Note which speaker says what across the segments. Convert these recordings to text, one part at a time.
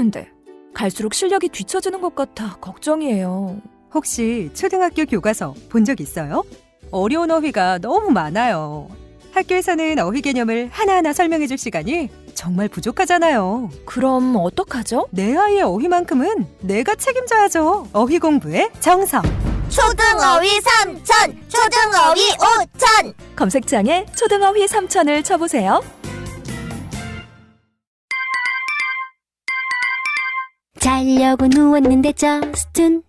Speaker 1: 했는데 갈수록 실력이 뒤처지는 것 같아 걱정이에요.
Speaker 2: 혹시 초등학교 교과서 본 적 있어요? 어려운 어휘가 너무 많아요. 학교에서는 어휘 개념을 하나하나 설명해 줄 시간이 정말 부족하잖아요.
Speaker 1: 그럼 어떡하죠?
Speaker 2: 내 아이의 어휘만큼은 내가 책임져야죠. 어휘 공부의 정성.
Speaker 3: 초등어휘 3천, 초등어휘 5천.
Speaker 1: 검색창에 초등어휘 3천을 쳐보세요.
Speaker 3: 자려고 누웠는데 저스툰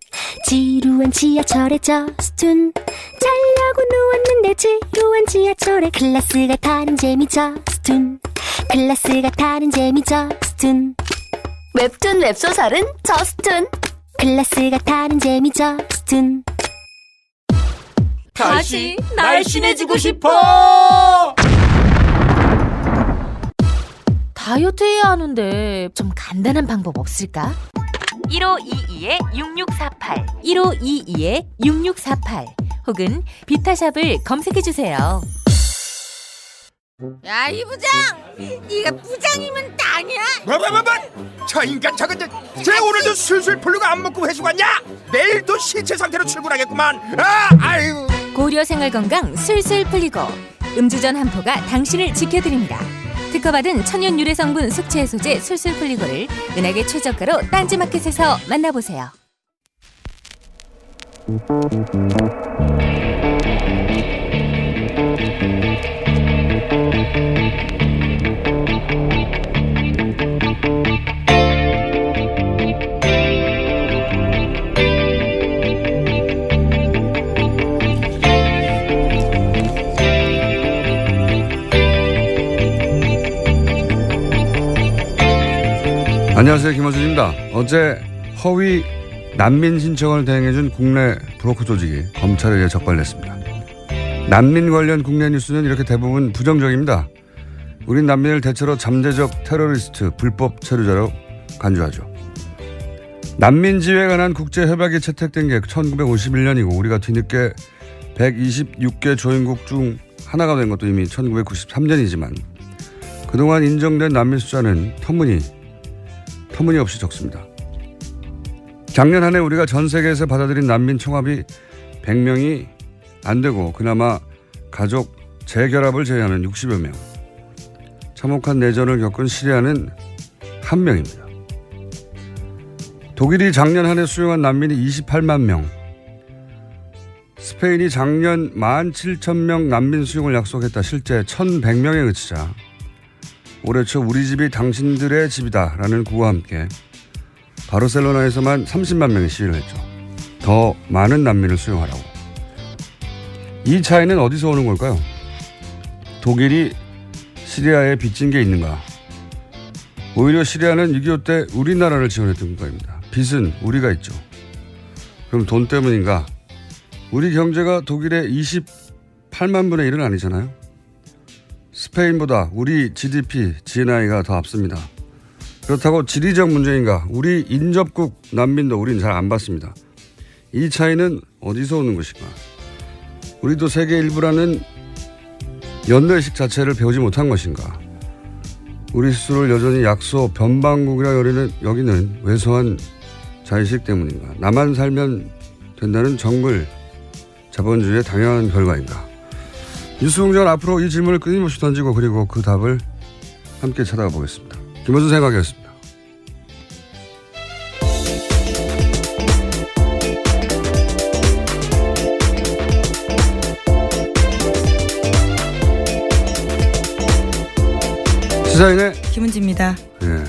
Speaker 3: 지루한 지하철에 저스툰 자려고 누웠는데 지루한 지하철에 클래스가 타는 재미 저스툰 클래스가 타는 재미 저스툰 웹툰 웹소설은 저스툰 클래스가 타는 재미 저스툰
Speaker 4: 다시 날씬해지고 싶어!
Speaker 5: 다이어트 해야 하는데 좀 간단한 방법 없을까? 1522-6648 1522-6648 혹은 비타샵을 검색해주세요.
Speaker 4: 야, 이 부장! 네가 부장이면 땅이야?
Speaker 6: 뭐? 저 인간 저건 쟤 오늘도 술술 풀리고 안 먹고 회수 갔냐? 내일도 신체 상태로 출근하겠구만. 아유.
Speaker 5: 고려생활건강 술술 풀리고 음주전 한포가 당신을 지켜드립니다. 특허받은 천연 유래 성분 숙취 해소제 술술 풀리고를 은하계 최저가로 딴지마켓에서 만나보세요.
Speaker 7: 안녕하세요, 김원준입니다. 어제 허위 난민 신청을 대행해준 국내 브로커 조직이 검찰에 의해 적발됐습니다. 난민 관련 국내 뉴스는 이렇게 대부분 부정적입니다. 우린 난민을 대체로 잠재적 테러리스트, 불법 체류자로 간주하죠. 난민지회에 관한 국제협약이 채택된 게 1951년이고 우리가 뒤늦게 126개 조인국 중 하나가 된 것도 이미 1993년이지만 그동안 인정된 난민 숫자는 터무니없이 적습니다. 작년 한 해 우리가 전 세계에서 받아들인 난민 총합이 100명이 안 되고 그나마 가족 재결합을 제외하면 60여 명. 참혹한 내전을 겪은 시리아는 1명입니다. 독일이 작년 한 해 수용한 난민이 28만 명. 스페인이 작년 17,000명 난민 수용을 약속했다. 실제 1,100명에 그치자 올해 초 우리 집이 당신들의 집이다라는 구호와 함께 바르셀로나에서만 30만 명이 시위를 했죠. 더 많은 난민을 수용하라고. 이 차이는 어디서 오는 걸까요? 독일이 시리아에 빚진 게 있는가? 오히려 시리아는 6.25 때 우리나라를 지원했던 국가입니다. 빚은 우리가 있죠. 그럼 돈 때문인가? 우리 경제가 독일의 28만 분의 1은 아니잖아요. 스페인보다 우리 GDP, GNI가 더 앞섭니다. 그렇다고 지리적 문제인가? 우리 인접국 난민도 우린 잘 안 받습니다. 이 차이는 어디서 오는 것인가? 우리도 세계 일부라는 연대의식 자체를 배우지 못한 것인가? 우리 스스로를 여전히 약소, 변방국이라 여기는 왜소한 자의식 때문인가? 나만 살면 된다는 정글 자본주의의 당연한 결과인가? 뉴스공장은 앞으로 이 질문을 끊임없이 던지고 그리고 그 답을 함께 찾아가 보겠습니다. 김원준 생각이었습니다. 시사인의
Speaker 8: 김은지입니다.
Speaker 7: 예.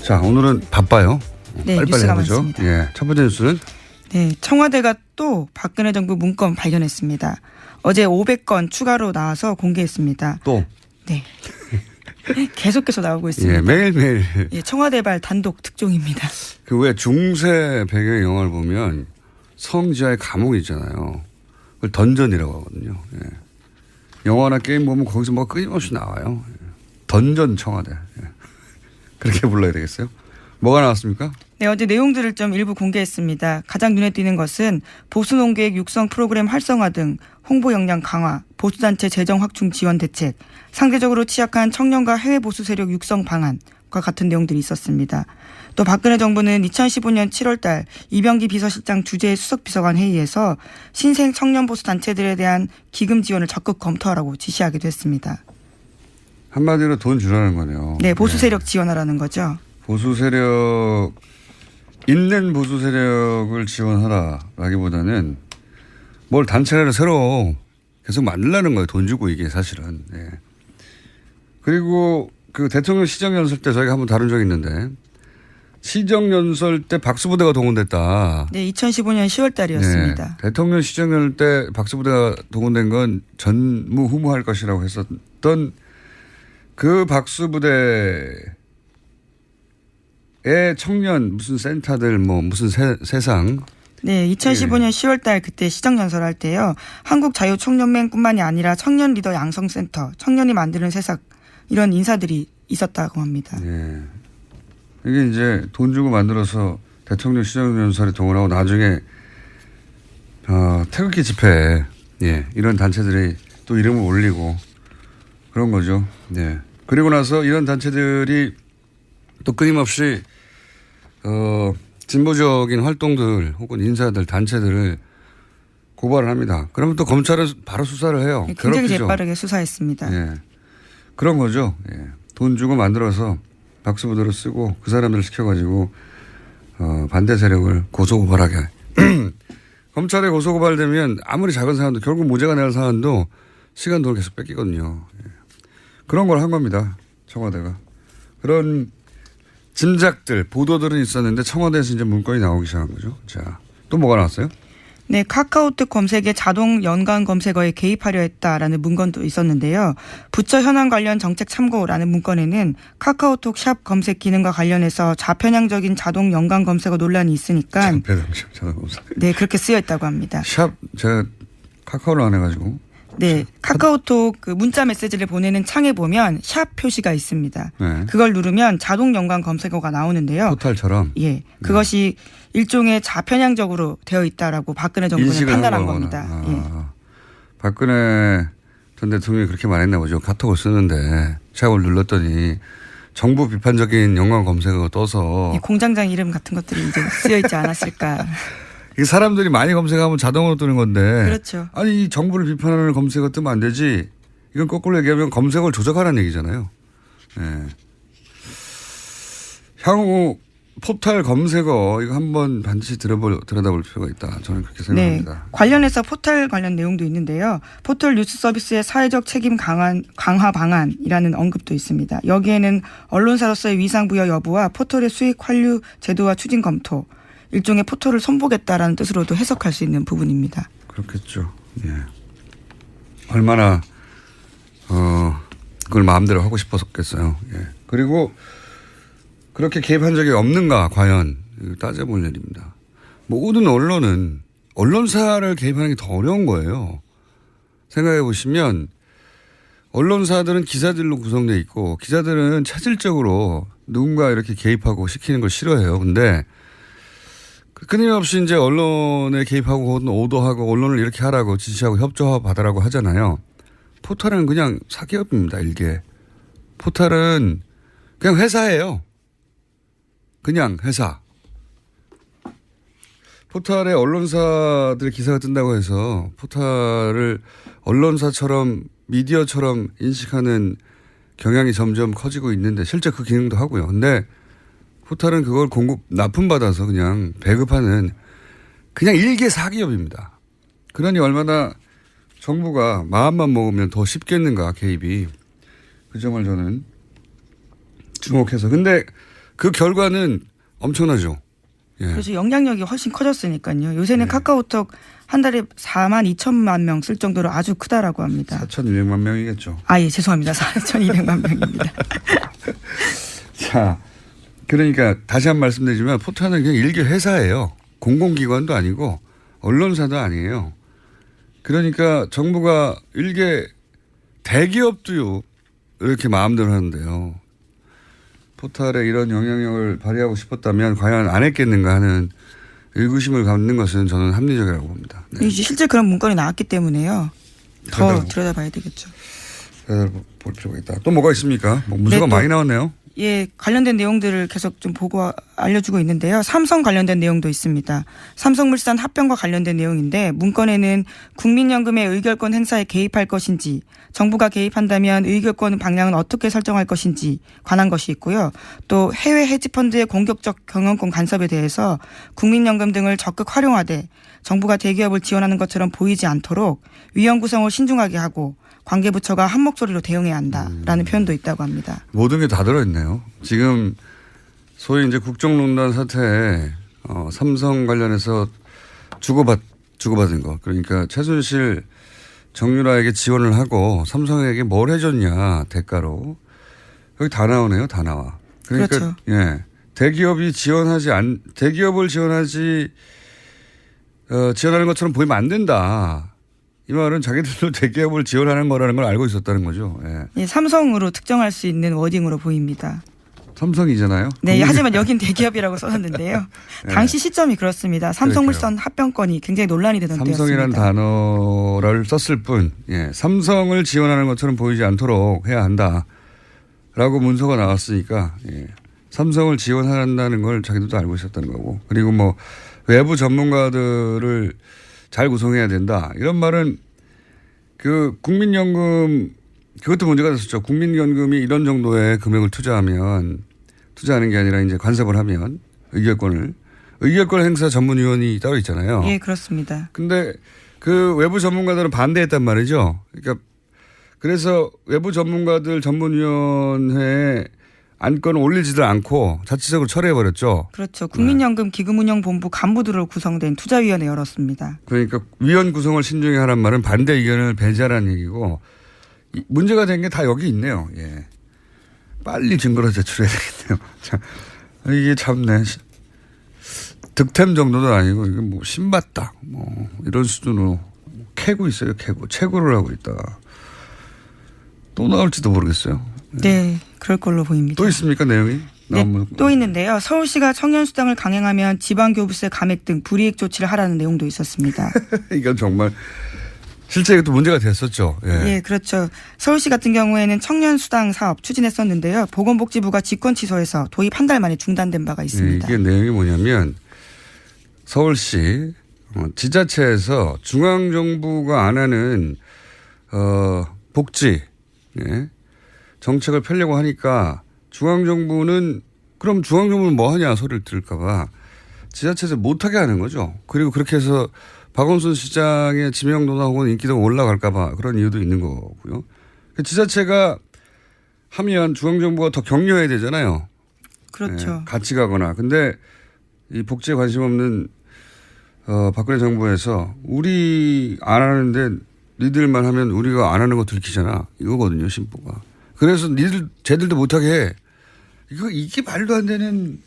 Speaker 7: 자, 오늘은 바빠요.
Speaker 8: 네,
Speaker 7: 빨리빨리
Speaker 8: 뉴스가
Speaker 7: 해보죠.
Speaker 8: 많습니다.
Speaker 7: 예, 첫 번째 뉴스는
Speaker 8: 네, 청와대가 또 박근혜 정부 문건 발견했습니다. 어제 500건 추가로 나와서 공개했습니다.
Speaker 7: 또
Speaker 8: 네. 계속해서 나오고 있습니다.
Speaker 7: 예, 매일매일
Speaker 8: 예, 청와대발 단독 특종입니다.
Speaker 7: 그 왜 중세 배경의 영화를 보면 성지하에 감옥이 있잖아요. 그걸 던전이라고 하거든요. 예. 영화나 게임 보면 거기서 뭐 끊임없이 나와요. 예. 던전 청와대. 예. 그렇게 불러야 되겠어요? 뭐가 나왔습니까?
Speaker 8: 네, 어제 내용들을 좀 일부 공개했습니다. 가장 눈에 띄는 것은 보수 농객 육성 프로그램 활성화 등 홍보 역량 강화, 보수단체 재정 확충 지원 대책, 상대적으로 취약한 청년과 해외 보수 세력 육성 방안, 것과 같은 내용들이 있었습니다. 또 박근혜 정부는 2015년 7월 달 이병기 비서실장 주재 수석비서관 회의에서 신생 청년 보수 단체들에 대한 기금 지원을 적극 검토하라고 지시하기도 했습니다.
Speaker 7: 한마디로 돈 주라는 거네요.
Speaker 8: 네, 보수 세력 지원하라는 거죠.
Speaker 7: 보수 세력, 있는 보수 세력을 지원하라라기보다는 뭘 단체를 새로 계속 만들라는 거예요. 돈 주고 이게 사실은. 네. 그리고 그 대통령 시정연설 때 저희가 한번 다룬 적이 있는데 시정연설 때 박수부대가 동원됐다.
Speaker 8: 네, 2015년 10월 달이었습니다.
Speaker 7: 네. 대통령 시정연설 때 박수부대가 동원된 건 전무후무할 것이라고 했었던 그 박수부대의 청년 무슨 센터들 뭐 무슨 세상.
Speaker 8: 네, 2015년 10월 달 그때 시정연설 할 때요. 한국자유총연맹뿐만이 아니라 청년 리더 양성센터, 청년이 만드는 세상 이런 인사들이 있었다고 합니다.
Speaker 7: 예. 이게 이제 돈 주고 만들어서 대통령 시정연설에 동원하고 나중에 태극기 집회에 예, 이런 단체들이 또 이름을 올리고 그런 거죠. 예. 그리고 나서 이런 단체들이 또 끊임없이 진보적인 활동들 혹은 인사들 단체들을 고발을 합니다. 그러면 또 검찰은 바로 수사를 해요.
Speaker 8: 네, 굉장히
Speaker 7: 괴롭히죠.
Speaker 8: 재빠르게 수사했습니다.
Speaker 7: 예. 그런 거죠. 예. 돈 주고 만들어서 박수부대로 쓰고 그 사람들을 시켜가지고 반대 세력을 고소고발하게. 검찰에 고소고발되면 아무리 작은 사안도 결국 무죄가 날 사안도 시간 돈을 계속 뺏기거든요. 예. 그런 걸 한 겁니다. 청와대가. 그런 짐작들, 보도들은 있었는데 청와대에서 이제 문건이 나오기 시작한 거죠. 자, 또 뭐가 나왔어요?
Speaker 8: 네, 카카오톡 검색에 자동 연관 검색어에 개입하려 했다라는 문건도 있었는데요. 부처 현안 관련 정책 참고라는 문건에는 카카오톡 샵 검색 기능과 관련해서 좌편향적인 자동 연관 검색어 논란이 있으니까
Speaker 7: 좌편향적 자동 검색.
Speaker 8: 네, 그렇게 쓰여 있다고 합니다.
Speaker 7: 샵 제가 카카오를 안 해가지고.
Speaker 8: 네, 카카오톡 그 문자 메시지를 보내는 창에 보면 샵 표시가 있습니다.
Speaker 7: 네.
Speaker 8: 그걸 누르면 자동 연관 검색어가 나오는데요.
Speaker 7: 포탈처럼.
Speaker 8: 예, 그것이 일종의 좌편향적으로 되어 있다라고 박근혜 정부는 판단한 겁니다. 예.
Speaker 7: 박근혜 전 대통령이 그렇게 말했나 보죠. 카톡을 쓰는데 샵을 눌렀더니 정부 비판적인 연관 검색어가 떠서
Speaker 8: 예, 공장장 이름 같은 것들이 이제 쓰여 있지 않았을까.
Speaker 7: 이게 사람들이 많이 검색하면 자동으로 뜨는 건데.
Speaker 8: 그렇죠.
Speaker 7: 아니 이 정부를 비판하는 검색어 뜨면 안 되지. 이건 거꾸로 얘기하면 검색어를 조작하라는 얘기잖아요. 예. 향후 포털 검색어 이거 한번 반드시 들여다볼 필요가 있다. 저는 그렇게 생각합니다.
Speaker 8: 네, 관련해서 포털 관련 내용도 있는데요. 포털 뉴스 서비스의 사회적 책임 강화 방안이라는 언급도 있습니다. 여기에는 언론사로서의 위상 부여 여부와 포털의 수익 환류 제도와 추진 검토, 일종의 포털을 손보겠다라는 뜻으로도 해석할 수 있는 부분입니다.
Speaker 7: 그렇겠죠. 예. 얼마나 그걸 마음대로 하고 싶었겠어요. 예. 그리고 그렇게 개입한 적이 없는가 과연 따져볼 일입니다. 모든 언론은 언론사를 개입하는 게 더 어려운 거예요. 생각해 보시면 언론사들은 기자들로 구성되어 있고 기자들은 차질적으로 누군가 이렇게 개입하고 시키는 걸 싫어해요. 근데 끊임없이 이제 언론에 개입하고 오도하고 언론을 이렇게 하라고 지시하고 협조받으라고 하잖아요. 포털은 그냥 사기업입니다. 일개. 포털은 그냥 회사예요. 그냥 회사. 포털에 언론사들의 기사가 뜬다고 해서 포털을 언론사처럼 미디어처럼 인식하는 경향이 점점 커지고 있는데 실제 그 기능도 하고요. 근데 포털은 그걸 납품받아서 그냥 배급하는 그냥 일개 사기업입니다. 그러니 얼마나 정부가 마음만 먹으면 더 쉽겠는가 개입이. 그 점을 저는 주목해서. 근데 그 결과는 엄청나죠. 예.
Speaker 8: 그래서 영향력이 훨씬 커졌으니까요. 요새는 카카오톡 한 달에 4만 2천만 명 쓸 정도로 아주 크다라고 합니다.
Speaker 7: 4,200만 명이겠죠.
Speaker 8: 아, 예, 죄송합니다. 4,200만 명입니다.
Speaker 7: 자, 그러니까 다시 한 번 말씀드리지만 포털은 그냥 일개 회사예요. 공공기관도 아니고 언론사도 아니에요. 그러니까 정부가 일개 대기업도요 이렇게 마음대로 하는데요. 포털에 이런 영향력을 발휘하고 싶었다면 과연 안 했겠는가 하는 의구심을 갖는 것은 저는 합리적이라고 봅니다. 네.
Speaker 8: 이제 실제 그런 문건이 나왔기 때문에요. 더 들여다봐야 되겠죠.
Speaker 7: 볼 필요가 있다. 또 뭐가 있습니까? 뭐 문서가
Speaker 8: 네, 또
Speaker 7: 많이 나왔네요.
Speaker 8: 예, 관련된 내용들을 계속 좀 보고 알려주고 있는데요. 삼성 관련된 내용도 있습니다. 삼성물산 합병과 관련된 내용인데 문건에는 국민연금의 의결권 행사에 개입할 것인지 정부가 개입한다면 의결권 방향은 어떻게 설정할 것인지 관한 것이 있고요. 또 해외 헤지펀드의 공격적 경영권 간섭에 대해서 국민연금 등을 적극 활용하되 정부가 대기업을 지원하는 것처럼 보이지 않도록 위원 구성을 신중하게 하고 관계부처가 한 목소리로 대응해야 한다라는 표현도 있다고 합니다.
Speaker 7: 모든 게 다 들어있네요. 지금 소위 이제 국정농단 사태에 삼성 관련해서 주고받은 거. 그러니까 최순실 정유라에게 지원을 하고 삼성에게 뭘 해줬냐 대가로. 여기 다 나오네요. 다 나와. 그러니까
Speaker 8: 그렇죠.
Speaker 7: 예. 대기업을 지원하는 것처럼 보이면 안 된다. 이 말은 자기들도 대기업을 지원하는 거라는 걸 알고 있었다는 거죠. 예.
Speaker 8: 예, 삼성으로 특정할 수 있는 워딩으로 보입니다.
Speaker 7: 삼성이잖아요.
Speaker 8: 네, 하지만 여긴 대기업이라고 써놨는데요.
Speaker 7: 네.
Speaker 8: 당시 시점이 그렇습니다. 삼성물산 합병건이 굉장히 논란이 되던
Speaker 7: 삼성이라는
Speaker 8: 때였습니다.
Speaker 7: 단어를 썼을 뿐, 예, 삼성을 지원하는 것처럼 보이지 않도록 해야 한다라고 문서가 나왔으니까 예, 삼성을 지원한다는 걸 자기들도 알고 있었다는 거고, 그리고 뭐 외부 전문가들을 잘 구성해야 된다 이런 말은 그 국민연금 그것도 문제가 됐었죠. 국민연금이 이런 정도의 금액을 투자하는 게 아니라 이제 간섭을 하면 의결권 행사 전문위원이 따로 있잖아요.
Speaker 8: 예, 그렇습니다.
Speaker 7: 근데 그 외부 전문가들은 반대했단 말이죠. 그러니까 그래서 외부 전문가들 전문위원회에 안건을 올리지도 않고 자체적으로 철회해버렸죠.
Speaker 8: 그렇죠. 국민연금 기금운용본부 간부들로 구성된 투자위원회 열었습니다.
Speaker 7: 그러니까 위원 구성을 신중히 하란 말은 반대 의견을 배제하라는 얘기고 문제가 된 게 다 여기 있네요. 예. 빨리 증거를 제출해야 되겠네요. 자, 이게 참네. 득템 정도도 아니고 이게 뭐 신봤다 뭐 이런 수준으로 캐고 있어요. 채굴을 하고 있다가 또 나올지도 모르겠어요.
Speaker 8: 네, 그럴 걸로 보입니다.
Speaker 7: 또 있습니까 내용이?
Speaker 8: 네, 또 있는데요. 서울시가 청년수당을 강행하면 지방교부세 감액 등 불이익 조치를 하라는 내용도 있었습니다.
Speaker 7: 이건 정말 실제 이것도 문제가 됐었죠. 예.
Speaker 8: 예, 그렇죠. 서울시 같은 경우에는 청년수당 사업 추진했었는데요. 보건복지부가 직권 취소해서 도입 한 달 만에 중단된 바가 있습니다.
Speaker 7: 이게 내용이 뭐냐면 서울시 지자체에서 중앙정부가 안 하는 복지 정책을 펴려고 하니까 중앙정부는 뭐 하냐 소리를 들을까 봐 지자체에서 못하게 하는 거죠. 그리고 그렇게 해서 박원순 시장의 지명도나 혹은 인기도가 올라갈까 봐 그런 이유도 있는 거고요. 지자체가 하면 중앙정부가 더 격려해야 되잖아요.
Speaker 8: 그렇죠.
Speaker 7: 같이 가거나. 근데 이 복지에 관심 없는 박근혜 정부에서 우리 안 하는데 니들만 하면 우리가 안 하는 거 들키잖아. 이거거든요, 심보가. 그래서 쟤들도 못하게 해. 이게 말도 안 되는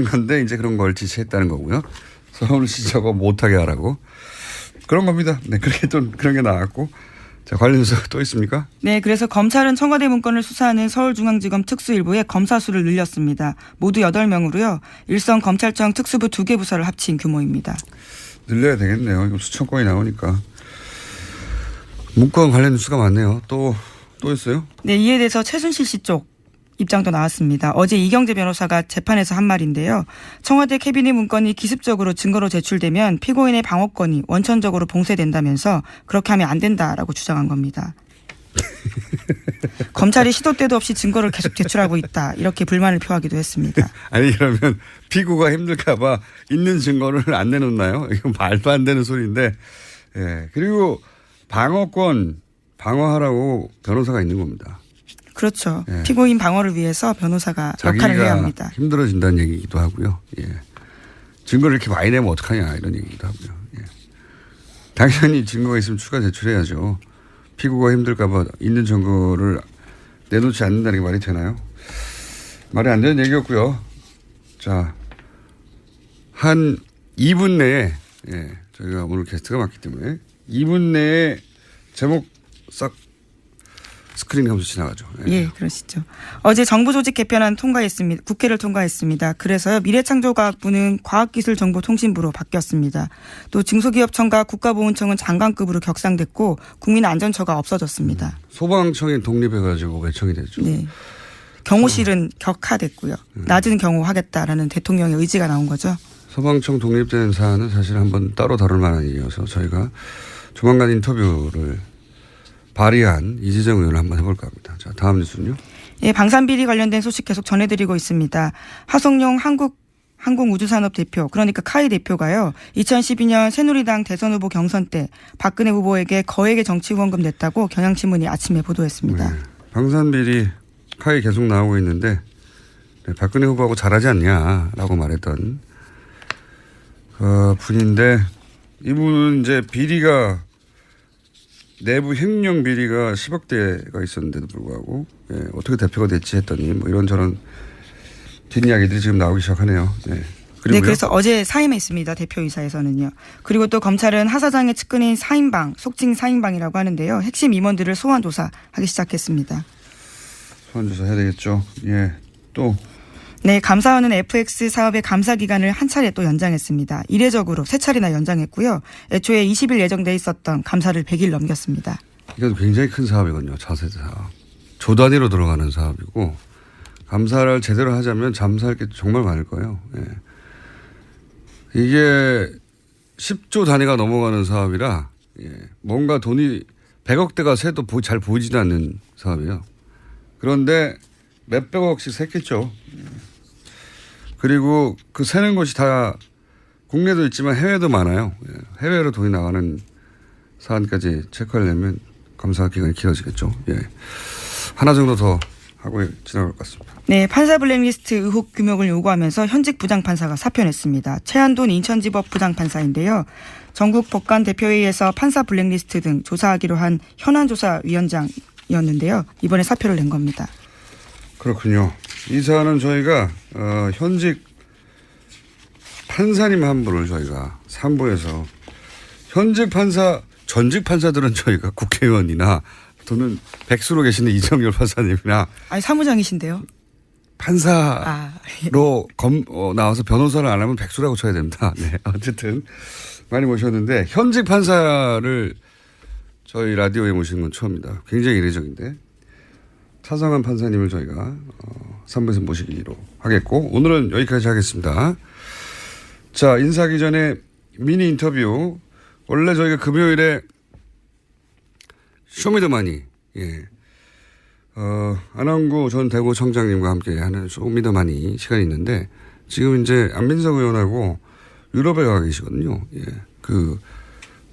Speaker 7: 건데 이제 그런 걸 지시했다는 거고요. 서울시 저거 못하게 하라고. 그런 겁니다. 네, 그렇게 또 그런 게 나왔고. 자, 관련 뉴스 또 있습니까?
Speaker 8: 네, 그래서 검찰은 청와대 문건을 수사하는 서울중앙지검 특수일부의 검사 수를 늘렸습니다. 모두 8명으로요. 일선 검찰청 특수부 2개 부서를 합친 규모입니다.
Speaker 7: 늘려야 되겠네요. 이거 수천 건이 나오니까. 문건 관련 뉴스가 많네요. 또 있어요?
Speaker 8: 네, 이에 대해서 최순실 씨 쪽 입장도 나왔습니다. 어제 이경재 변호사가 재판에서 한 말인데요. 청와대 캐비닛 문건이 기습적으로 증거로 제출되면 피고인의 방어권이 원천적으로 봉쇄된다면서 그렇게 하면 안 된다라고 주장한 겁니다. 검찰이 시도 때도 없이 증거를 계속 제출하고 있다. 이렇게 불만을 표하기도 했습니다.
Speaker 7: 아니 그러면 피고가 힘들까 봐 있는 증거를 안 내놓나요? 이건 말도 안 되는 소리인데. 예. 그리고 방어권 방어하라고 변호사가 있는 겁니다.
Speaker 8: 그렇죠.
Speaker 7: 예.
Speaker 8: 피고인 방어를 위해서 변호사가 역할을 해야 합니다.
Speaker 7: 힘들어진다는 얘기이기도 하고요. 예. 증거를 이렇게 많이 내면 어떡하냐 이런 얘기이기도 하고요. 예. 당연히 증거가 있으면 추가 제출해야죠. 피고가 힘들까 봐 있는 증거를 내놓지 않는다는 게 말이 되나요? 말이 안 되는 얘기였고요. 자, 한 2분 내에 저희가 오늘 게스트가 많기 때문에 2분 내에 제목 싹 스크린하면서 지나가죠.
Speaker 8: 예, 그러시죠. 어제 정부 조직 개편안 통과했습니다. 국회를 통과했습니다. 그래서요, 미래창조과학부는 과학기술정보통신부로 바뀌었습니다. 또 중소기업청과 국가보훈청은 장관급으로 격상됐고 국민안전처가 없어졌습니다.
Speaker 7: 소방청이 독립해가지고 외청이 됐죠.
Speaker 8: 네. 경호실은 격하됐고요. 낮은 경호하겠다라는 대통령의 의지가 나온 거죠.
Speaker 7: 소방청 독립된 사안은 사실 한번 따로 다룰 만한 일이어서 저희가 조만간 인터뷰를 발의한 이재정 의원을 한번 해볼까 합니다. 자, 다음 뉴스는요.
Speaker 8: 예, 방산비리 관련된 소식 계속 전해드리고 있습니다. 하성룡 항공우주산업 대표, 그러니까 카이 대표가요, 2012년 새누리당 대선 후보 경선 때 박근혜 후보에게 거액의 정치 후원금 냈다고 경향신문이 아침에 보도했습니다.
Speaker 7: 네. 방산비리 카이 계속 나오고 있는데 네, 박근혜 후보하고 잘하지 않냐라고 말했던 분인데 이분은 이제 비리가 내부 횡령 비리가 10억 대가 있었는데도 불구하고 어떻게 대표가 됐지 했더니 뭐 이런저런 뒷이야기들이 지금 나오기 시작하네요. 네.
Speaker 8: 네, 그래서 어제 사임했습니다. 대표이사에서는요. 그리고 또 검찰은 하 사장의 측근인 사임방, 속칭 사임방이라고 하는데요. 핵심 임원들을 소환 조사하기 시작했습니다.
Speaker 7: 소환 조사 해야 되겠죠. 예. 또
Speaker 8: 네, 감사원은 FX 사업의 감사 기간을 한 차례 또 연장했습니다. 이례적으로 3차례나 연장했고요. 애초에 20일 예정돼 있었던 감사를 100일 넘겼습니다.
Speaker 7: 이것도 굉장히 큰 사업이거든요. 차세대 사업. 조 단위로 들어가는 사업이고 감사를 제대로 하자면 잠사할 게 정말 많을 거예요. 예. 이게 10조 단위가 넘어가는 사업이라 뭔가 돈이 100억대가 새도 잘 보이지도 않는 사업이에요. 그런데 몇백억씩 샜겠죠. 그리고 그 새는 곳이 다 국내도 있지만 해외도 많아요. 해외로 돈이 나가는 사안까지 체크하려면 감사 기간이 길어지겠죠. 예. 하나 정도 더 하고 지나갈 것 같습니다.
Speaker 8: 네, 판사 블랙리스트 의혹 규명을 요구하면서 현직 부장판사가 사표냈습니다. 최한돈 인천지법 부장판사인데요. 전국 법관 대표회의에서 판사 블랙리스트 등 조사하기로 한 현안조사위원장이었는데요. 이번에 사표를 낸 겁니다.
Speaker 7: 그렇군요. 이 사안은 저희가 현직 판사님 한 분을 저희가 3부에서 현직 판사, 전직 판사들은 저희가 국회의원이나 또는 백수로 계시는 이정열 판사님이나
Speaker 8: 아니, 사무장이신데요.
Speaker 7: 판사로 나와서 변호사를 안 하면 백수라고 쳐야 됩니다. 네, 어쨌든 많이 모셨는데 현직 판사를 저희 라디오에 모시는 건 처음입니다. 굉장히 이례적인데 차성한 판사님을 저희가 3부에서 모시기로 하겠고 오늘은 여기까지 하겠습니다. 자, 인사하기 전에 미니 인터뷰. 원래 저희가 금요일에 쇼미더머니 안원구 전 대구청장님과 함께 하는 쇼미더머니 시간이 있는데 지금 이제 안민석 의원하고 유럽에 가 계시거든요. 예. 그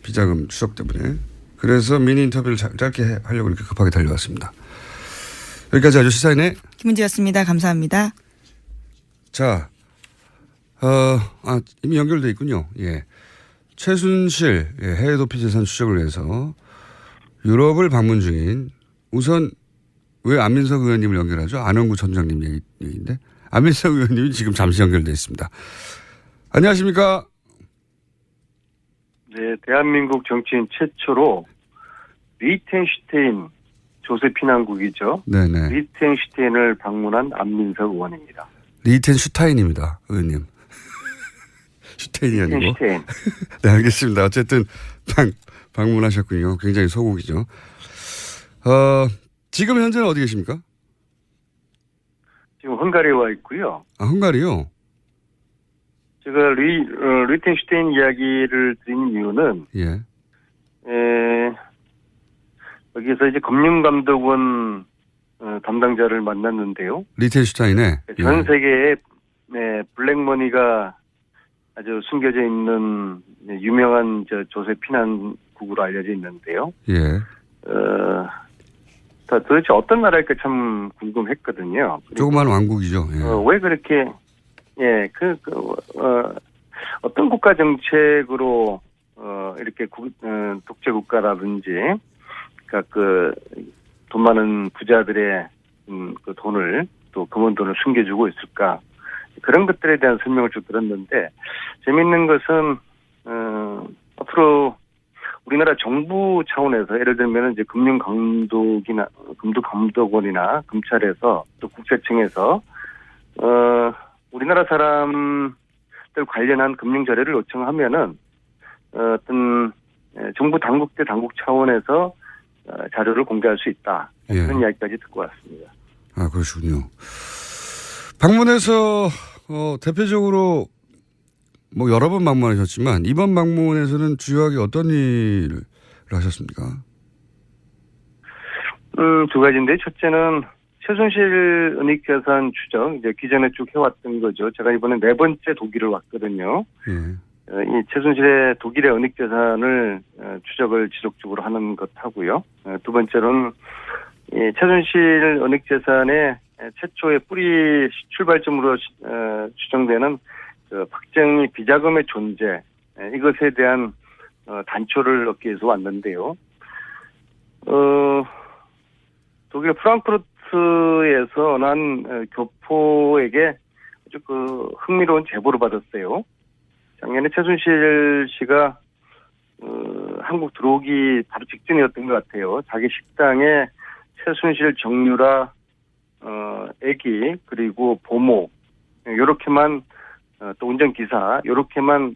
Speaker 7: 비자금 추적 때문에. 그래서 미니 인터뷰를 짧게 하려고 이렇게 급하게 달려왔습니다. 여기까지 아주 시사인의
Speaker 8: 김은지였습니다. 감사합니다.
Speaker 7: 자, 이미 연결돼 있군요. 예. 최순실 해외 도피 재산 추적을 위해서 유럽을 방문 중인 우선 왜 안민석 의원님을 연결하죠? 안원구 전장님 얘기인데 안민석 의원님이 지금 잠시 연결돼 있습니다. 안녕하십니까?
Speaker 9: 네, 대한민국 정치인 최초로 리텐슈테인 조세 피난국이죠. 네네. 리텐슈테인을 방문한 안민석 의원입니다.
Speaker 7: 리텐슈타인입니다, 의원님. 슈테인이 아니고.
Speaker 9: 리텐슈테인.
Speaker 7: 네, 알겠습니다. 어쨌든 방문하셨군요. 굉장히 소국이죠. 지금 현재는 어디 계십니까?
Speaker 9: 지금 헝가리에 와 있고요.
Speaker 7: 아, 헝가리요?
Speaker 9: 제가 리텐슈테인 이야기를 드린 이유는 여기서 이제 금융감독원 담당자를 만났는데요.
Speaker 7: 리텐슈타인에
Speaker 9: 전 세계에 블랙머니가 아주 숨겨져 있는 유명한 조세 피난국으로 알려져 있는데요. 도대체 어떤 나라일까 참 궁금했거든요.
Speaker 7: 조그만 왕국이죠.
Speaker 9: 왜 그렇게 어떤 국가 정책으로 이렇게 독재 국가라든지 그 돈 많은 부자들의 그 돈을 또 검은 돈을 숨겨주고 있을까 그런 것들에 대한 설명을 쭉 들었는데 재미있는 것은 앞으로 우리나라 정부 차원에서 예를 들면 이제 금융감독원이나 검찰에서 또 국세청에서 우리나라 사람들 관련한 금융 자료를 요청하면은 어떤 정부 당국 대 당국 차원에서 자료를 공개할 수 있다.
Speaker 7: 예.
Speaker 9: 그런 이야기까지 듣고 왔습니다.
Speaker 7: 아, 그러시군요. 방문해서 대표적으로 뭐 여러 번 방문하셨지만 이번 방문에서는 주요하게 어떤 일을 하셨습니까?
Speaker 9: 두 가지인데 첫째는 최순실 은닉재산 추적 이제 기존에 쭉 해왔던 거죠. 제가 이번에 4번째 독일을 왔거든요.
Speaker 7: 예.
Speaker 9: 이 최순실의 독일의 은닉재산을 추적을 지속적으로 하는 것 하고요. 두 번째로는 이 최순실 은닉재산의 최초의 뿌리 출발점으로 추정되는 그 박정희 비자금의 존재 이것에 대한 단초를 얻기 위해서 왔는데요. 독일 프랑크푸르트에서 난 교포에게 아주 그 흥미로운 제보를 받았어요. 작년에 최순실 씨가 한국 들어오기 바로 직전이었던 것 같아요. 자기 식당에 최순실 정유라 애기 그리고 보모 요렇게만 또 운전기사 요렇게만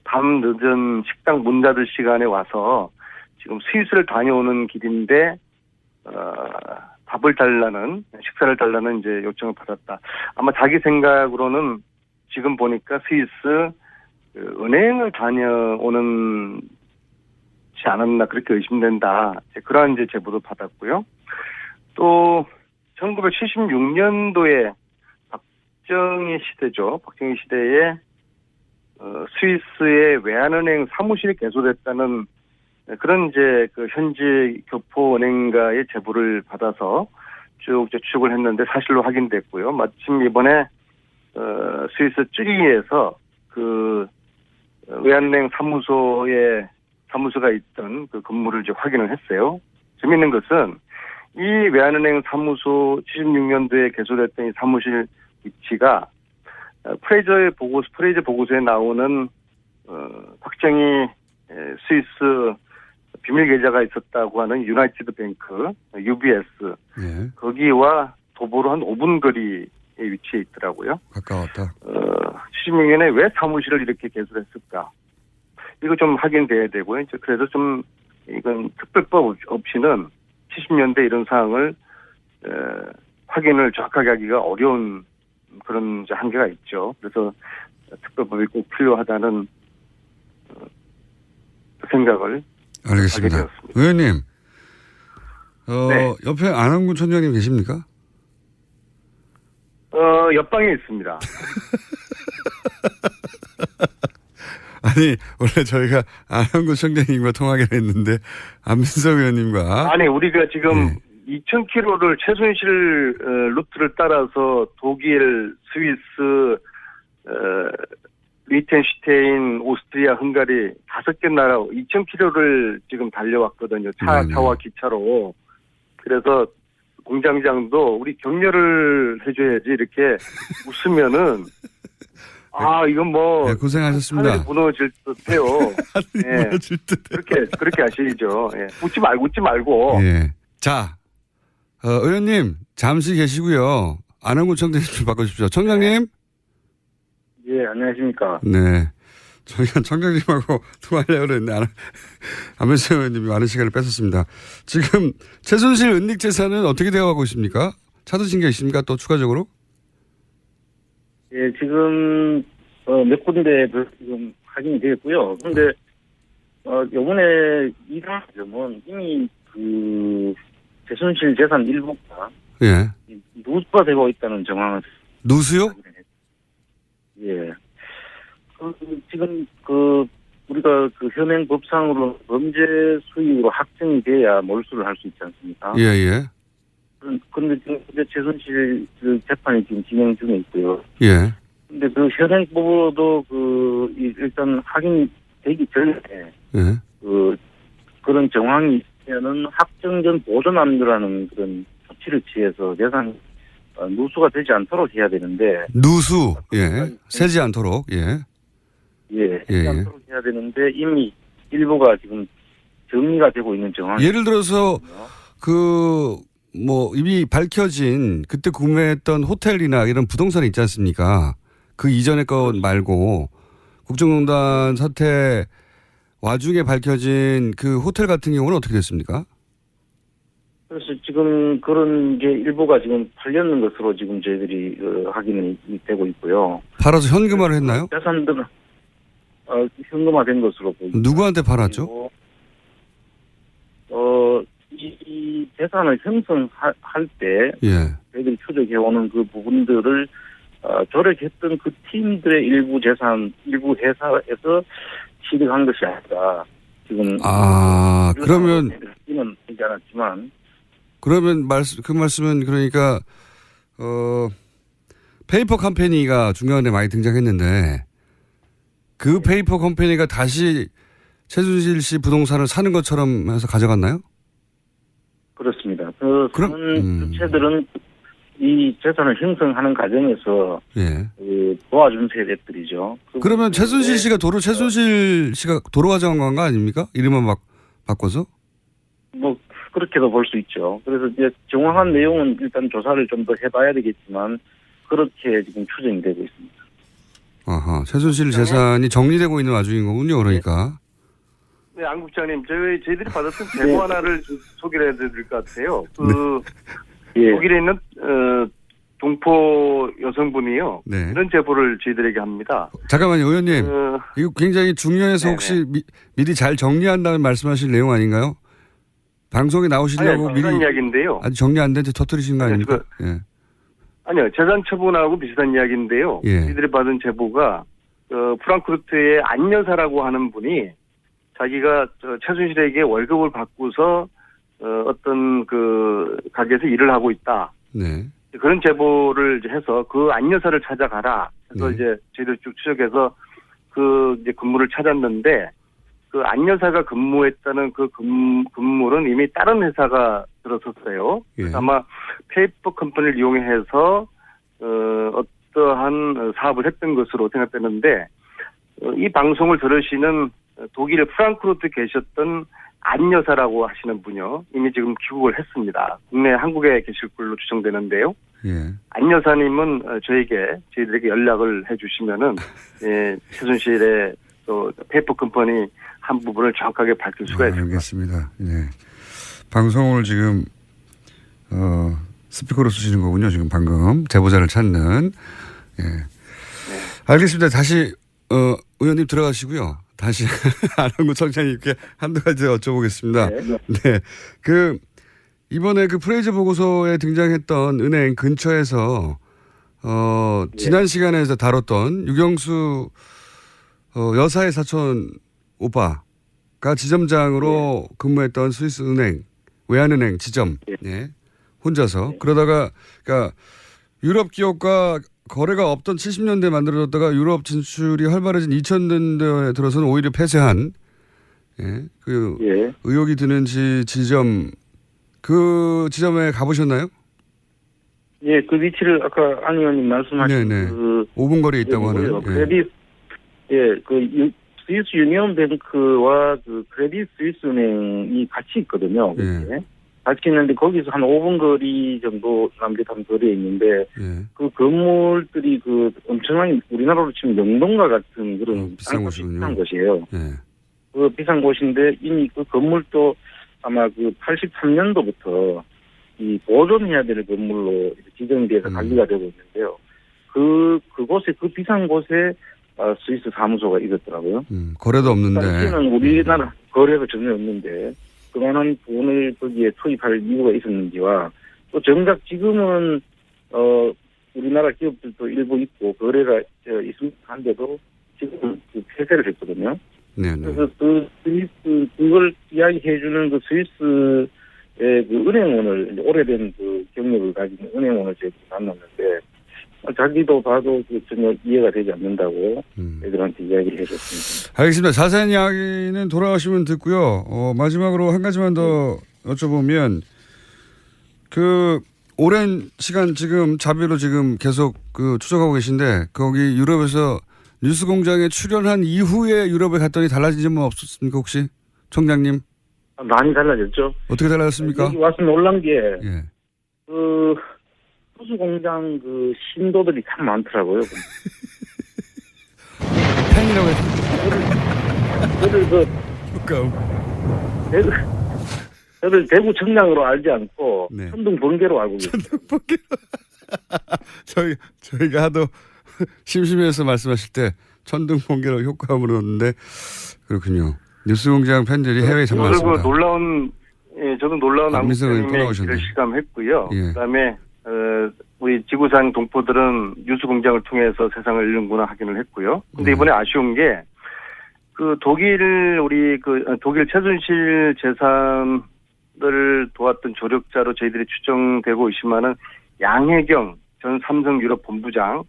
Speaker 9: 밤 늦은 식당 문 닫을 시간에 와서 지금 스위스를 다녀오는 길인데 밥을 달라는 식사를 달라는 이제 요청을 받았다. 아마 자기 생각으로는 지금 보니까 스위스 은행을 다녀오는지 않았나 그렇게 의심된다. 그러한 이제 제보도 받았고요. 또 1976년도에 박정희 시대죠. 박정희 시대에 스위스의 외환은행 사무실이 개소됐다는 그런 이제 그 현지 교포은행가의 제보를 받아서 쭉 이제 추적을 했는데 사실로 확인됐고요. 마침 이번에 스위스 쭈리히에서 그 외환은행 사무소가 있던 그 건물을 이제 확인을 했어요. 재미있는 것은 이 외환은행 사무소 76년도에 개소됐던 이 사무실 위치가 프레이저 보고서에 나오는 박정희 스위스 비밀 계좌가 있었다고 하는 유나이티드 뱅크 UBS
Speaker 7: 예.
Speaker 9: 거기와 도보로 한 5분 거리에 위치해 있더라고요.
Speaker 7: 가까웠다.
Speaker 9: 76년에 왜 사무실을 이렇게 개설했을까? 이거 좀 확인돼야 되고요. 그래서 좀 이건 특별법 없이는 70년대 이런 사항을 확인을 정확하게 하기가 어려운 그런 이제 한계가 있죠. 그래서 특별법이 꼭 필요하다는 생각을
Speaker 7: 알겠습니다.
Speaker 9: 하게 되었습니다.
Speaker 7: 의원님,
Speaker 9: 네.
Speaker 7: 옆에 안한군 총장님 계십니까?
Speaker 9: 옆방에 있습니다.
Speaker 7: 아니, 원래 저희가 안한군 총장님과 통화하기로 했는데 안민석 의원님과
Speaker 9: 아니, 우리가 지금
Speaker 7: 네.
Speaker 9: 2,000km를 최순실 루트를 따라서 독일, 스위스, 리텐슈테인, 오스트리아, 헝가리 5개 나라 2,000km를 지금 달려왔거든요. 차와 기차로. 그래서 공장장도 우리 격려를 해줘야지 이렇게 웃으면은 이건 뭐
Speaker 7: 네, 고생하셨습니다.
Speaker 9: 하늘이 무너질 듯해요.
Speaker 7: 하늘이 무너질 듯.
Speaker 9: 그렇게 하시죠. 예. 웃지 말고.
Speaker 7: 예. 자, 의원님 잠시 계시고요. 안한군 총장님 좀 바꿔주십시오. 총장님.
Speaker 9: 예, 안녕하십니까.
Speaker 7: 네. 저희가 총장님하고 통화하려고 그랬는데 안민석 의원님이 많은 시간을 뺏었습니다. 지금 최순실 은닉 재산은 어떻게 되어가고 있습니까? 찾으신 게 있습니까? 또 추가적으로?
Speaker 10: 예, 지금 몇 군데 지금 확인이 되었고요. 그런데 요번에 이상한 점은 이미 그 최순실 재산 일부가
Speaker 7: 예.
Speaker 10: 누수가 되고 있다는 정황을
Speaker 7: 누수요?
Speaker 10: 예. 지금 우리가 현행 법상으로 범죄 수익으로 확정이 돼야 몰수를 할 수 있지 않습니까?
Speaker 7: 예, 예.
Speaker 10: 그런데 지금 최순실 재판이 지금 진행 중에 있고요.
Speaker 7: 예.
Speaker 10: 근데 현행법으로도 일단 확인되기 전에
Speaker 7: 예.
Speaker 10: 그런 정황이 있으면은 확정된 보존함이라는 그런 조치를 취해서 재산 누수가 되지 않도록 해야 되는데.
Speaker 7: 누수. 예. 새지 않도록. 예.
Speaker 10: 예. 새지 않도록 해야 되는데 이미 일부가 지금 정리가 되고 있는 정황.
Speaker 7: 예를 들어서 이미 밝혀진 그때 구매했던 호텔이나 이런 부동산이 있지 않습니까? 그 이전의 것 말고 국정농단 사태 와중에 밝혀진 그 호텔 같은 경우는 어떻게 됐습니까?
Speaker 10: 그래서 지금 그런 게 일부가 지금 팔렸는 것으로 지금 저희들이 확인이 되고 있고요.
Speaker 7: 팔아서 현금화를 했나요?
Speaker 10: 재산들은 현금화된 것으로 보입니다.
Speaker 7: 누구한테 팔았죠?
Speaker 10: 이 재산을 형성할 때
Speaker 7: 예.
Speaker 10: 저희들이 추적해오는 그 부분들을 조력했던 그 팀들의 일부 재산, 일부 회사에서 취득한 것이 아니라 지금
Speaker 7: 그러면
Speaker 10: 이는 되지 않았지만
Speaker 7: 그러면 그 말씀은 그러니까 페이퍼 컴퍼니가 중요한데 많이 등장했는데 그 페이퍼 컴퍼니가 다시 최순실 씨 부동산을 사는 것처럼 해서 가져갔나요?
Speaker 10: 그렇습니다. 사는 주체들은 이 재산을 형성하는 과정에서 도와준 세력들이죠.
Speaker 7: 그러면 최순실 씨가 도로 가져간 거 아닙니까? 이름만 막 바꿔서?
Speaker 10: 뭐 그렇게도 볼 수 있죠. 그래서 이제 정확한 내용은 일단 조사를 좀 더 해봐야 되겠지만 그렇게 지금 추정이 되고 있습니다.
Speaker 7: 아하, 최순실 재산이 정리되고 있는 와중인 거군요. 그러니까.
Speaker 9: 네, 안 국장님, 저희들이 받았던 제보 하나를 소개를 해드릴 것 같아요. 독일에 있는 동포 여성분이요.
Speaker 7: 네.
Speaker 9: 이런 제보를 저희들에게 합니다.
Speaker 7: 잠깐만요, 의원님. 이거 굉장히 중요해서 혹시 미리 잘 정리한다는 말씀하실 내용 아닌가요? 방송에 나오시려고 미리
Speaker 9: 이야기인데요.
Speaker 7: 아직 정리 안 된 채 터뜨리신 거 아닙니까?
Speaker 9: 아니요, 재산 처분하고 비슷한 이야기인데요. 저희들이 받은 제보가 프랑크푸르트의 안 여사라고 하는 분이 자기가 최순실에게 월급을 받고서 어떤 그 가게에서 일을 하고 있다.
Speaker 7: 네.
Speaker 9: 그런 제보를 해서 그 안 여사를 찾아가라. 그래서 이제 저희들 쭉 추적해서 그 이제 근무를 찾았는데 그 안 여사가 근무했다는 그 근무는 이미 다른 회사가 들어섰어요. 그래서 아마 페이퍼 컴퍼니를 이용해서 어떠한 사업을 했던 것으로 생각되는데 이 방송을 들으시는 독일 프랑크푸르트에 계셨던 안 여사라고 하시는 분요. 이미 지금 귀국을 했습니다. 국내 한국에 계실 걸로 추정되는데요. 안 여사님은 저희들에게 연락을 해주시면은 최순실의 또 페이퍼 컴퍼니 한 부분을 정확하게 밝힐 수가 있습니다.
Speaker 7: 알겠습니다. 방송을 지금 스피커로 쓰시는 거군요. 지금 방금 제보자를 찾는. 알겠습니다. 다시 의원님 들어가시고요. 다시 안홍구 청장님께 한두 가지 여쭤보겠습니다. 네. 이번에 그 프레이저 보고서에 등장했던 은행 근처에서 지난 시간에서 다뤘던 유경수 여사의 사촌 오빠가 지점장으로 근무했던 스위스 은행, 외환은행 지점, 혼자서 그러다가 그러니까 유럽 기업과 거래가 없던 70년대에 만들어졌다가 유럽 진출이 활발해진 2000년대에 들어서는 오히려 폐쇄한 의혹이 드는 지점 그 지점에 가보셨나요?
Speaker 10: 예, 그 위치를 아까 안 의원님 말씀하신 그
Speaker 7: 5분 거리에 있다고 하는.
Speaker 10: 스위스 유니온뱅크와 그 크레딧 스위스 은행이 같이 있거든요. 같이 있는데 거기서 한 5분 거리 정도 남짓한 거리에 있는데 그 건물들이 그 엄청난 우리나라로 치면 명동과 같은 그런
Speaker 7: 비싼
Speaker 10: 곳이에요. 그 비싼 곳인데 이미 그 건물도 아마 그 83년도부터 이 보존해야 될 건물로 지정돼서 관리가 되고 있는데요. 그곳에 그 비싼 곳에 스위스 사무소가 있었더라고요.
Speaker 7: 거래도 없는데.
Speaker 10: 당시에는 우리나라 거래가 전혀 없는데 그만한 돈을 거기에 투입할 이유가 있었는지와 또 정작 지금은 우리나라 기업들도 일부 있고 거래가 있습니다 한데도 지금 그 폐쇄를 했거든요. 그래서 그걸 이야기해주는 그 스위스의 그 은행원을 오래된 그 경력을 가진 은행원을 제가 만났는데 자기도 봐도 전혀 이해가 되지 않는다고 애들한테 이야기를 해줬습니다.
Speaker 7: 알겠습니다. 자세한 이야기는 돌아오시면 듣고요. 마지막으로 한 가지만 더 여쭤보면 그 오랜 시간 지금 자비로 지금 계속 그 추적하고 계신데 거기 유럽에서 뉴스공장에 출연한 이후에 유럽에 갔더니 달라진 점은 없었습니까 혹시 총장님?
Speaker 10: 많이 달라졌죠.
Speaker 7: 어떻게 달라졌습니까?
Speaker 10: 여기 와서 놀란 게,
Speaker 7: 예.
Speaker 10: 호수공장 신도들이 참 많더라고요.
Speaker 7: 팬이라고 해서.
Speaker 10: 저를 대구 청량으로 알지 않고,
Speaker 7: 네.
Speaker 10: 천둥 번개로 알고 계세요.
Speaker 7: 저희가 하도 심심해서 말씀하실 때 천둥 번개로 효과음을 넣었는데 그렇군요. 뉴스공장 팬들이 해외에 참 많습니다.
Speaker 9: 저도 놀라운
Speaker 7: 안민석 의원님
Speaker 9: 한국인의
Speaker 7: 돌아오셨네.
Speaker 9: 길을 실감했고요.
Speaker 7: 예.
Speaker 9: 그다음에 우리 지구상 동포들은 뉴스공장을 통해서 세상을 읽는구나 확인을 했고요. 근데 이번에 아쉬운 게 독일 최순실 재산을 도왔던 조력자로 저희들이 추정되고 있지만은 양혜경 전 삼성 유럽 본부장